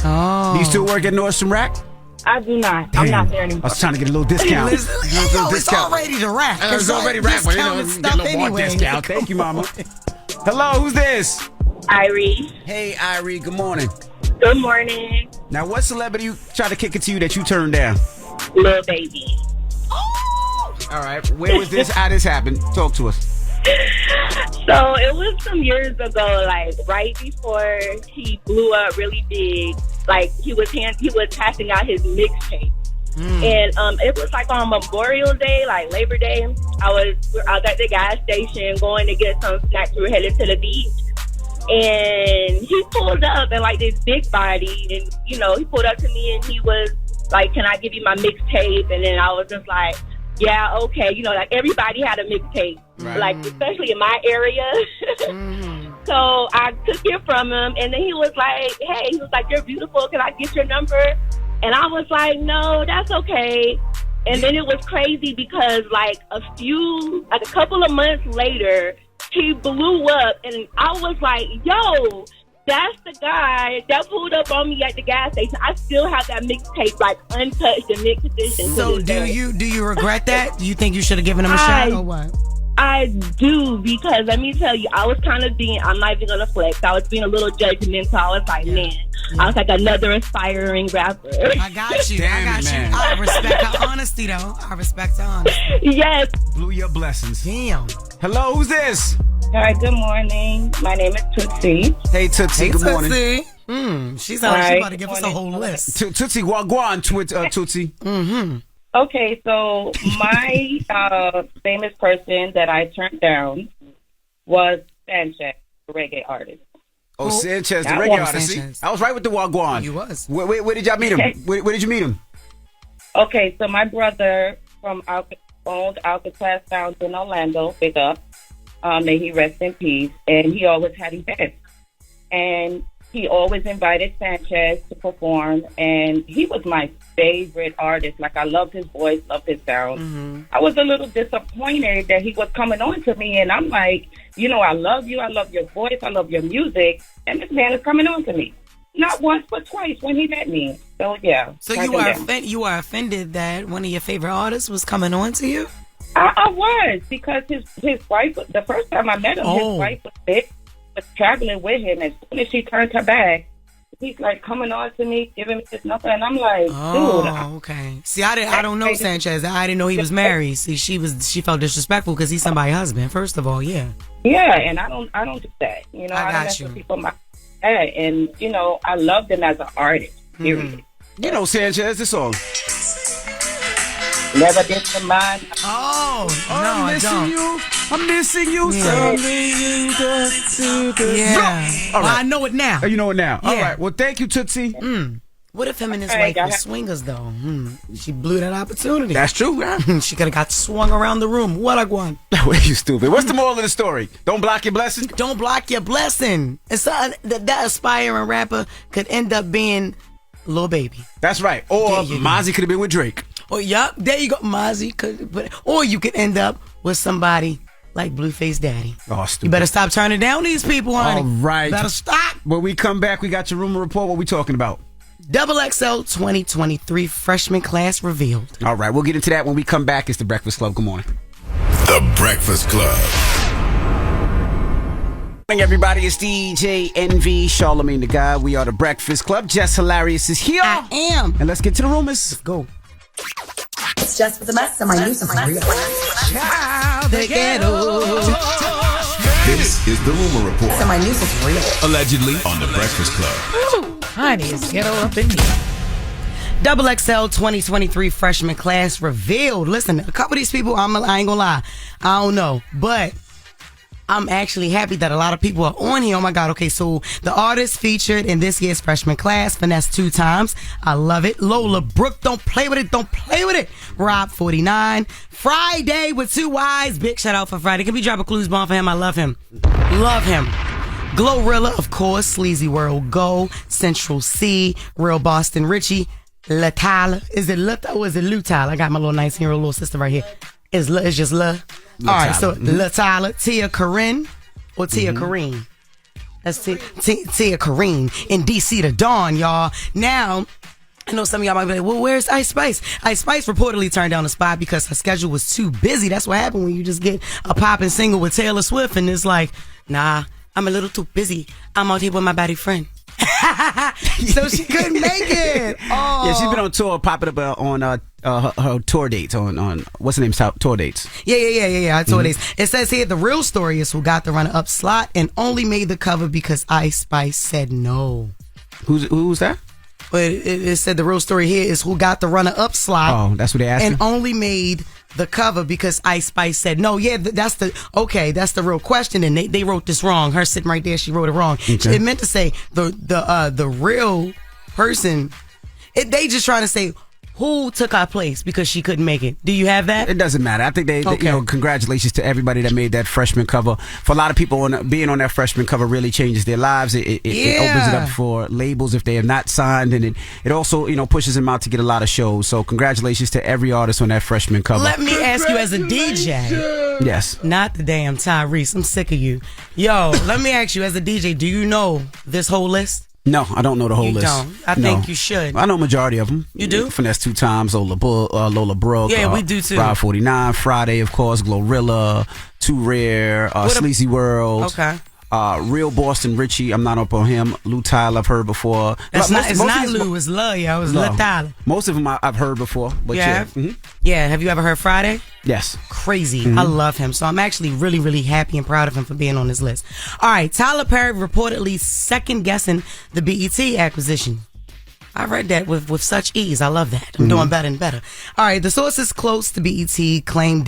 Oh. Do you still work at Nordstrom Rack? I do not. Damn. I'm not there anymore. I was trying to get a little discount. It's already the rack. It's already rack, but get a little more discount. Thank you, mama. Hello, who's this? Irie. Hey, Irie. Good morning. Good morning. Now, what celebrity you tried to kick it to you that you turned down? Lil Baby. All right. Where was this? How this happened? Talk to us. So it was some years ago, like right before he blew up really big. Like he was passing out his mixtape, and it was like on Memorial Day, like Labor Day. I was at the gas station going to get some snacks. We were headed to the beach, and he pulled up in like this big body, and he pulled up to me and he was like, "Can I give you my mixtape?" And then I was just like, "Yeah, okay." Like everybody had a mixtape, like especially in my area. So I took it from him, and then he was like, "Hey," he was like, "You're beautiful. Can I get your number?" And I was like, "No, that's okay." And then it was crazy because like a couple of months later, he blew up, and I was like, "Yo, that's the guy that pulled up on me at the gas station." I still have that mixtape, like untouched in mint condition. So do you regret that? Do you think you should have given him a shot or what? I do, because let me tell you, I'm not even gonna flex. I was being a little judgmental. I was like, man, I was like another aspiring rapper. I got you. I respect her honesty, though. I respect her honesty. Yes. Blew your blessings. Damn. Hello, who's this? Hi, good morning. My name is Tootsie. Hey, Tootsie, good morning. She sounds like she's about to give us a whole list. Tootsie, wagwan, Tootsie. Mm-hmm. Okay, so my famous person that I turned down was Sanchez, the reggae artist. Oh, Sanchez, the That reggae one, artist. See? Sanchez. I was right with the wagwan. You was. Where did y'all meet him? Where did you meet him? Okay, so my brother from owned Alcatraz Sounds in Orlando, big up. May he rest in peace. And he always had events. And he always invited Sanchez to perform. And he was my favorite artist. Like, I loved his voice, loved his sound. Mm-hmm. I was a little disappointed that he was coming on to me. And I'm like, I love you. I love your voice. I love your music. And this man is coming on to me. Not once, but twice when he met me. So, yeah. So you are offended that one of your favorite artists was coming on to you? I was, because his wife, the first time I met him, his wife was traveling with him. As soon as she turned her back, he's like coming on to me, giving me this number, and I'm like, dude. Oh, okay. See, I don't know Sanchez. I didn't know he was married. See, she felt disrespectful because he's somebody's husband. First of all, yeah. Yeah, and I don't do that. I got don't you. let people and I loved him as an artist. Period. You know Sanchez, this song. Never did the mind. Oh, no, I'm missing you. I'm missing you. Yeah. All right. Well, I know it now. Oh, you know it now. Yeah. All right. Well, thank you, Tootsie. What if him and his wife were swingers, though? She blew that opportunity. That's true, man. She could have got swung around the room. What a guan. You stupid. What's the moral of the story? Don't block your blessing? Don't block your blessing. And so that aspiring rapper could end up being Lil Baby. That's right. Or Mozzie could have been with Drake. Or there you go. Mozzie could, or you could end up with somebody like Blueface Daddy. Oh, stupid. You better stop turning down these people, honey. All right. Better stop. When we come back, we got your rumor report. What we talking about? XXL 2023 freshman class revealed. All right. We'll get into that when we come back. It's The Breakfast Club. Good morning. The Breakfast Club. Good morning, everybody. It's DJ NV, Charlamagne the Guy. We are The Breakfast Club. Jess Hilarious is here. I am. And let's get to the rumors. Let's go. It's just for the mess. My news is real. Child, the ghetto. This is the rumor report. So my news is real. Allegedly on The Breakfast Club. Ooh, honey, it's ghetto up in here. XXL 2023 freshman class revealed. Listen, a couple of these people, I ain't gonna lie, I don't know, but I'm actually happy that a lot of people are on here. Oh my God. Okay, so the artist featured in this year's freshman class, Finesse 2 times. I love it. Lola Brooke, don't play with it. Don't play with it. Rob 49. Friday with 2 Y's. Big shout out for Friday. Can we drop a clues bomb for him? I love him. Love him. Glorilla, of course. Sleazy World Go. Central C. Real Boston Richie. Latala. Is it Lata or is it Lutal? I got my little 19-year-old little sister right here. It's just La. All right, so Latala, Tia Corinne, or Tia Corrine. That's Tia Corrine in DC to Dawn, y'all. Now, I know some of y'all might be like, well, where's Ice Spice? Ice Spice reportedly turned down the spot because her schedule was too busy. That's what happened when you just get a popping single with Taylor Swift and it's like, nah, I'm a little too busy. I'm out here with my baddie friend. So she couldn't make it. Oh. Yeah, she's been on tour, popping up on her tour dates on what's the name? Tour dates. Yeah. Tour dates. It says here the real story is who got the runner-up slot and only made the cover because Ice Spice said no. Who's that? But it said the real story here is who got the runner-up slot. Oh, that's what they asked. And only made the cover because Ice Spice said no. Yeah, that's the real question. And they wrote this wrong. Her sitting right there, she wrote it wrong. Okay. It meant to say the real person. They just trying to say who took our place because she couldn't make it. Do you have that? It doesn't matter. I think they congratulations to everybody that made that freshman cover. For a lot of people, being on that freshman cover really changes their lives. It opens it up for labels if they have not signed, and it also pushes them out to get a lot of shows. So congratulations to every artist on that freshman cover. Let me ask you as a DJ. Yes. Not the damn Tyrese. I'm sick of you. Yo, let me ask you as a DJ, do you know this whole list? No, I don't know the whole list. Don't. I think you should. I know majority of them. You do? Finesse 2 times, Lola Brooke. Yeah, we do too. Rob 49, Friday, of course, Glorilla, Too Rare, Sleazy World. Okay. Real Boston Richie, I'm not up on him. Lou Tyler, I've heard before. It's not Lou, it's Lil, yo. It's Lil Tyler. Most of them I've heard before. But yeah. Yeah, have you ever heard Friday? Yes. Crazy. I love him. So I'm actually really, really happy and proud of him for being on this list. All right, Tyler Perry reportedly second-guessing the BET acquisition. I read that with such ease. I love that. I'm doing better and better. All right, the sources close to BET claim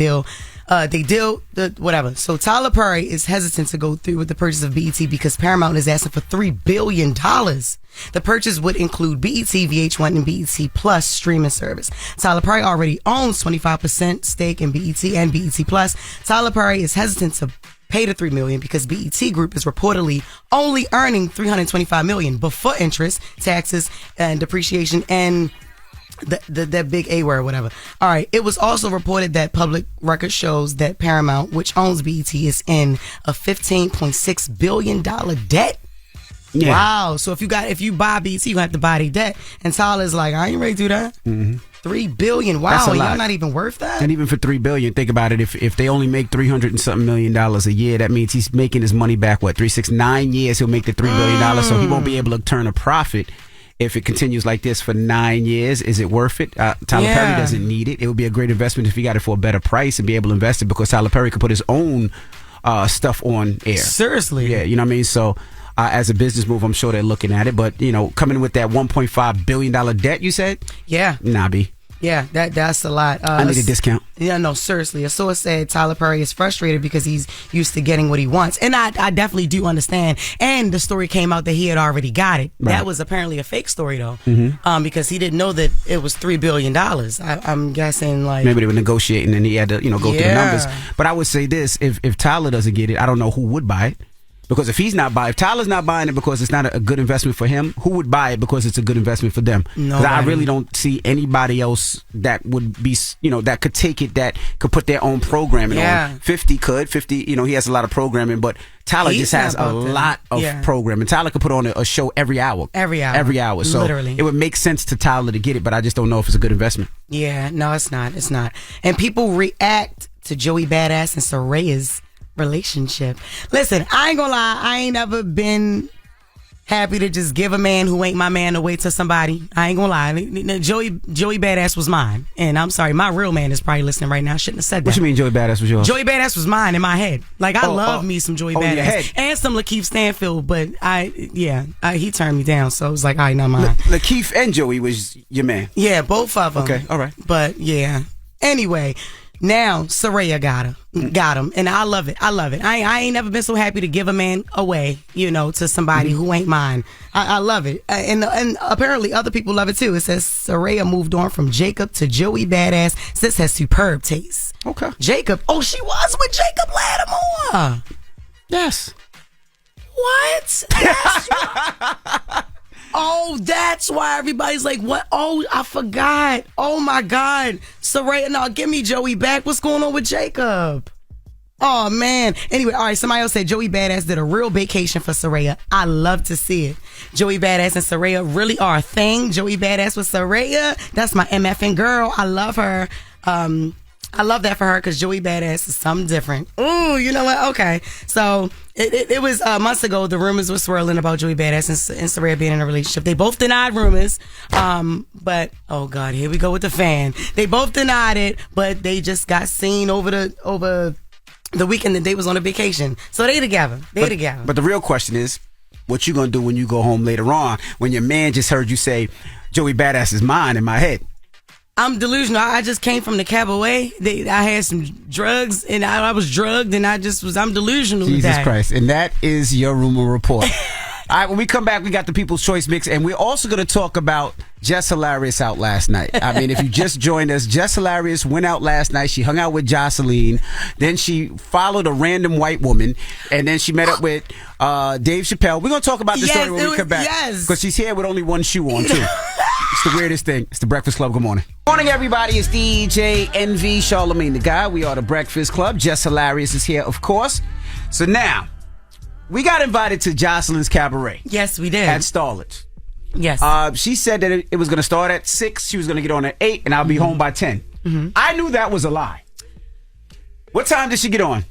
whatever. So Tyler Perry is hesitant to go through with the purchase of BET because Paramount is asking for $3 billion. The purchase would include BET, VH1, and BET Plus streaming service. Tyler Perry already owns 25% stake in BET and BET Plus. Tyler Perry is hesitant to pay the $3 million because BET Group is reportedly only earning $325 million before interest, taxes, and depreciation, and that big A word, whatever. All right. It was also reported that public record shows that Paramount, which owns BET, is in a $15.6 billion debt. Yeah. Wow. So if you buy BET, you have to buy the debt. And Tyler's like, I ain't ready to do that. $3 billion. Wow. And y'all not even worth that? And even for $3 billion, think about it. If they only make $300 and something million a year, that means he's making his money back, 3, 6, 9 years, he'll make the $3 billion. So he won't be able to turn a profit. If it continues like this for 9 years, is it worth it? Tyler Perry doesn't need it. It would be a great investment if he got it for a better price and be able to invest it because Tyler Perry could put his own stuff on air. Seriously. Yeah, you know what I mean? So as a business move, I'm sure they're looking at it. But, coming with that $1.5 billion debt, you said? Yeah. Nah, B. Yeah, that's a lot. I need a discount. Yeah, no, seriously. A source said Tyler Perry is frustrated because he's used to getting what he wants. And I definitely do understand. And the story came out that he had already got it. Right. That was apparently a fake story, though, because he didn't know that it was $3 billion. I'm guessing, like... Maybe they were negotiating and he had to, go through the numbers. But I would say this, if Tyler doesn't get it, I don't know who would buy it. Because if Tyler's not buying it because it's not a good investment for him, who would buy it because it's a good investment for them? Because I really don't see anybody else that would be, that could take it, that could put their own programming on. 50 could. 50, he has a lot of programming, but Tyler just has a lot of programming. Tyler could put on a show every hour. Every hour. So literally. It would make sense to Tyler to get it, but I just don't know if it's a good investment. Yeah, no, it's not. It's not. And people react to Joey Badass and Soraya's relationship. Listen, I ain't gonna lie, I ain't never been happy to just give a man who ain't my man away to somebody. I ain't gonna lie. Joey Badass was mine. And I'm sorry, my real man is probably listening right now. I shouldn't have said that. What you mean Joey Badass was yours? Joey Badass was mine in my head. Like, I love me some Joey Badass. Your head. And some Lakeith Stanfield, but he turned me down, so it was like, all right, not mine. Lakeith and Joey was your man? Yeah, both of them. Okay, all right. But, yeah. Anyway, now Soraya got him, and I love it. I ain't never been so happy to give a man away, to somebody who ain't mine. I love it, and apparently other people love it too. It says Soraya moved on from Jacob to Joey Badass. Sis has superb taste. Okay, Jacob. Oh, she was with Jacob Lattimore. Yes. What? That's right. Oh, that's why everybody's like, what? Oh, I forgot. Oh, my God. Soraya, no, give me Joey back. What's going on with Jacob? Oh, man. Anyway, all right, somebody else said Joey Badass did a real vacation for Soraya. I love to see it. Joey Badass and Soraya really are a thing. Joey Badass with Soraya, that's my MFN girl. I love her. I love that for her because Joey Badass is something different. Ooh, you know what? Okay. So it was months ago, the rumors were swirling about Joey Badass and Soraya being in a relationship. They both denied rumors. But, oh God, here we go with the fan. They both denied it, but they just got seen over the weekend that they was on a vacation. So they together. But the real question is, what you gonna do when you go home later on when your man just heard you say, Joey Badass is mine in my head? I'm delusional. I just came from the cabaret. I had some drugs, and I was drugged, and I'm delusional. Jesus Christ. And that is your rumor report. All right, when we come back, we got the People's Choice Mix, and we're also going to talk about Jess Hilarious out last night. I mean, if you just joined us, Jess Hilarious went out last night. She hung out with Jocelyn. Then she followed a random white woman, and then she met up with Dave Chappelle. We're going to talk about the story when we come back. Yes. Because she's here with only one shoe on, too. It's the weirdest thing. It's the Breakfast Club. Good morning. Morning, everybody. It's DJ NV Charlamagne the Guy. We are the Breakfast Club. Jess Hilarious is here, of course. So now, we got invited to Jocelyn's Cabaret. Yes, we did. At Starlets. Yes. She said that it was going to start at 6. She was going to get on at 8, and I'll be home by 10. I knew that was a lie. What time did she get on?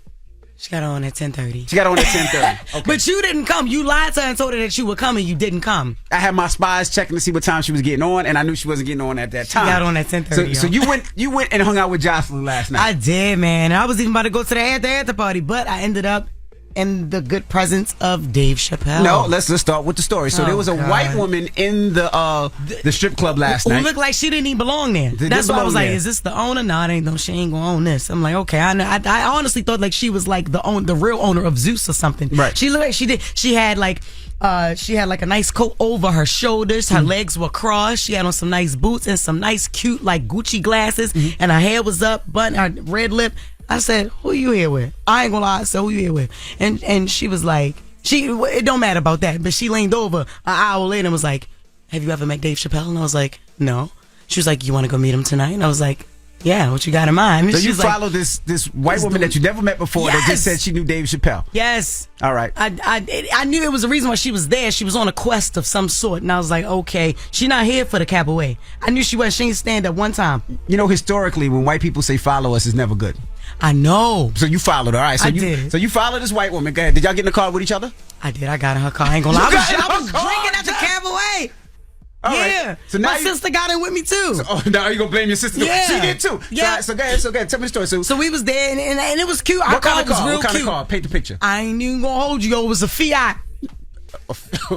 She got on at 10:30. She got on at 10:30. Okay. But you didn't come. You lied to her and told her that you were coming. You didn't come. I had my spies checking to see what time she was getting on, and I knew she wasn't getting on at that time. She got on at 10:30. So you went and hung out with Jocelyn last night. I did, man. I was even about to go to the after party, but I ended up in the good presence of Dave Chappelle. No, let's start with the story. So there was a white woman in the strip club last night. Who looked like she didn't even belong there. That's why I was like, is this the owner? No, it ain't. No, she ain't gonna own this. I'm like, okay. I honestly thought like she was like the real owner of Zeus or something. Right. She looked like she did. She had like a nice coat over her shoulders. Her legs were crossed. She had on some nice boots and some nice cute like Gucci glasses. And her hair was up, her red lip. I said, who you here with? I ain't gonna lie. I said, who you here with? And she was like, it don't matter about that. But she leaned over an hour later and was like, have you ever met Dave Chappelle? And I was like, no. She was like, you want to go meet him tonight? And I was like, yeah, what you got in mind? So you follow this white woman that you never met before that just said she knew Dave Chappelle. Yes. All right. I knew it was the reason why she was there. She was on a quest of some sort. And I was like, okay, she's not here for the cabaret. I knew she was. She didn't stand up one time. You know, historically, when white people say follow us, it's never good. I know. So you followed her. All right. So I did. So you followed this white woman. Go ahead. Did y'all get in the car with each other? I did. I got in her car. I ain't gonna lie. I was drinking at the cabaret. All yeah. Right. So my sister got in with me too. So, now you gonna blame your sister? Yeah. She did too. Yeah. So go ahead. Tell me the story. So we was there and it was cute. What kind of car? Real What kind cute. of car? Paint the picture. I ain't even gonna hold you. It was a Fiat.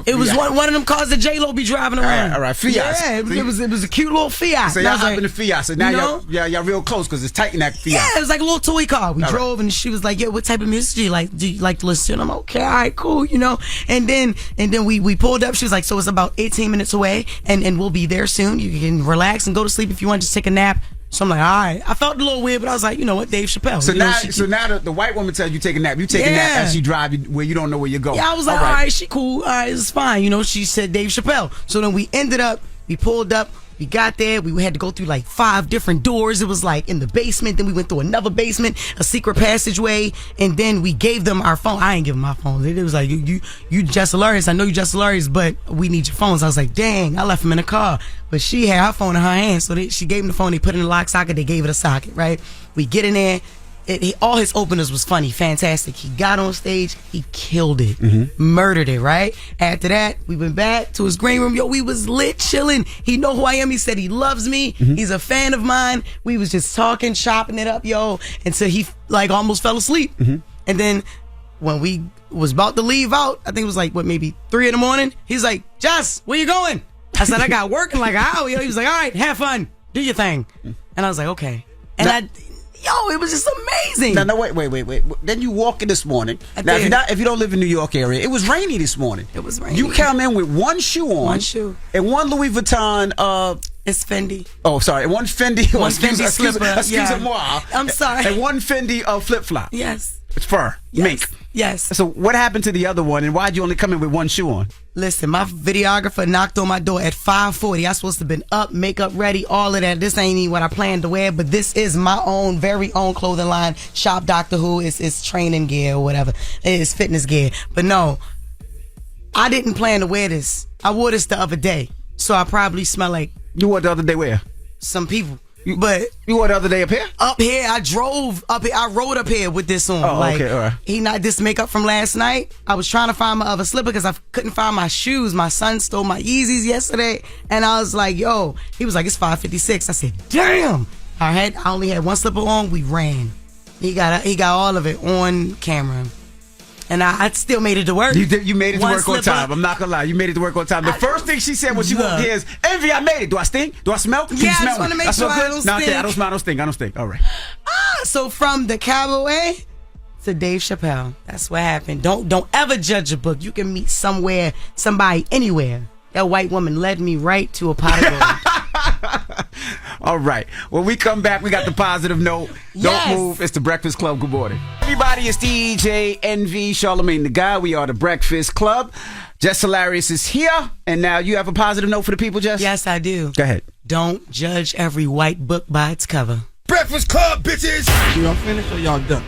It was one of them cars that J-Lo be driving around. All right, Fiat. Yeah, it was a cute little Fiat. So y'all hop in the Fiat. So now y'all real close because it's tight in that Fiat. Yeah, it was like a little toy car. We drove and she was like, "Yo, what type of music do you like? Do you like to listen to?" And I'm okay, all right, cool, you know. And then we pulled up. She was like, "So it's about 18 minutes away, and we'll be there soon. You can relax and go to sleep if you want. Just take a nap." So I'm like, all right. I felt a little weird, but I was like, you know what, Dave Chappelle. So you now, the white woman tells you take a nap. You take a nap as she drive you where you don't know where you're going. Yeah, I was like, all right, she cool. All right, it's fine. You know, she said Dave Chappelle. So then we pulled up. We got there. We had to go through like 5 different doors. It was like in the basement. Then we went through another basement, a secret passageway, and then we gave them our phone. I ain't give them my phone. It was like, you just hilarious. I know you just hilarious, but we need your phones. I was like, dang, I left them in the car. But she had her phone in her hand, so she gave him the phone. They put it in the lock socket. They gave it a socket, right? We get in there. All his openers was funny, fantastic. He got on stage, he killed it, murdered it, right? After that, we went back to his green room. Yo, we was lit, chilling. He know who I am. He said he loves me. He's a fan of mine. We was just talking, chopping it up, yo, until he like almost fell asleep. And then when we was about to leave out, I think it was like maybe 3 a.m. He's like, Jess, where you going? I said, I got work in like an hour. Yo, he was like, all right, have fun, do your thing. And I was like, okay. And Yo, it was just amazing. No, wait. Then you walk in this morning. Now, if you don't live in New York area, it was rainy this morning. It was rainy. You come in with one shoe on. One shoe. And one Louis Vuitton. It's Fendi. Oh, sorry. One Fendi. One Fendi slipper. Excuse-moi. I'm sorry. And one Fendi flip-flop. Yes. It's fur. Yes. Mink. Yes. So what happened to the other one, and why'd you only come in with one shoe on? Listen, my videographer knocked on my door at 5:40. I supposed to have been up, makeup ready, all of that. This ain't even what I planned to wear, but this is my own, very own clothing line. Shop Doctor Who. It's training gear or whatever. It's fitness gear. But no, I didn't plan to wear this. I wore this the other day, so I probably smell like... You wore the other day where? Some people. But you wore the other day up here? Up here, I drove up here. I rode up here with this on. Oh, okay, all right. He knocked this makeup from last night. I was trying to find my other slipper because I couldn't find my shoes. My son stole my Yeezys yesterday, and I was like, "Yo," he was like, "It's 5:56." I said, "Damn!" I only had one slipper on. We ran. He got all of it on camera. And I still made it to work. You made it to work on time. I'm not gonna lie. You made it to work on time. The first thing she said when she walked here is, "Envy, I made it. Do I stink? Do I smell? Can you smell I just want to make sure I don't stink. I don't smell. I don't stink. I don't stink. All right." So from the cabaret to Dave Chappelle, that's what happened. Don't ever judge a book. You can meet somewhere, somebody, anywhere. That white woman led me right to a pot of gold. All right. When we come back, we got the positive note. Yes. Don't move. It's the Breakfast Club. Good morning. Everybody, it's DJ Envy, Charlamagne the Guy. We are the Breakfast Club. Jess Hilarious is here. And now you have a positive note for the people, Jess? Yes, I do. Go ahead. Don't judge every white book by its cover. Breakfast Club, bitches! Y'all finished or y'all done?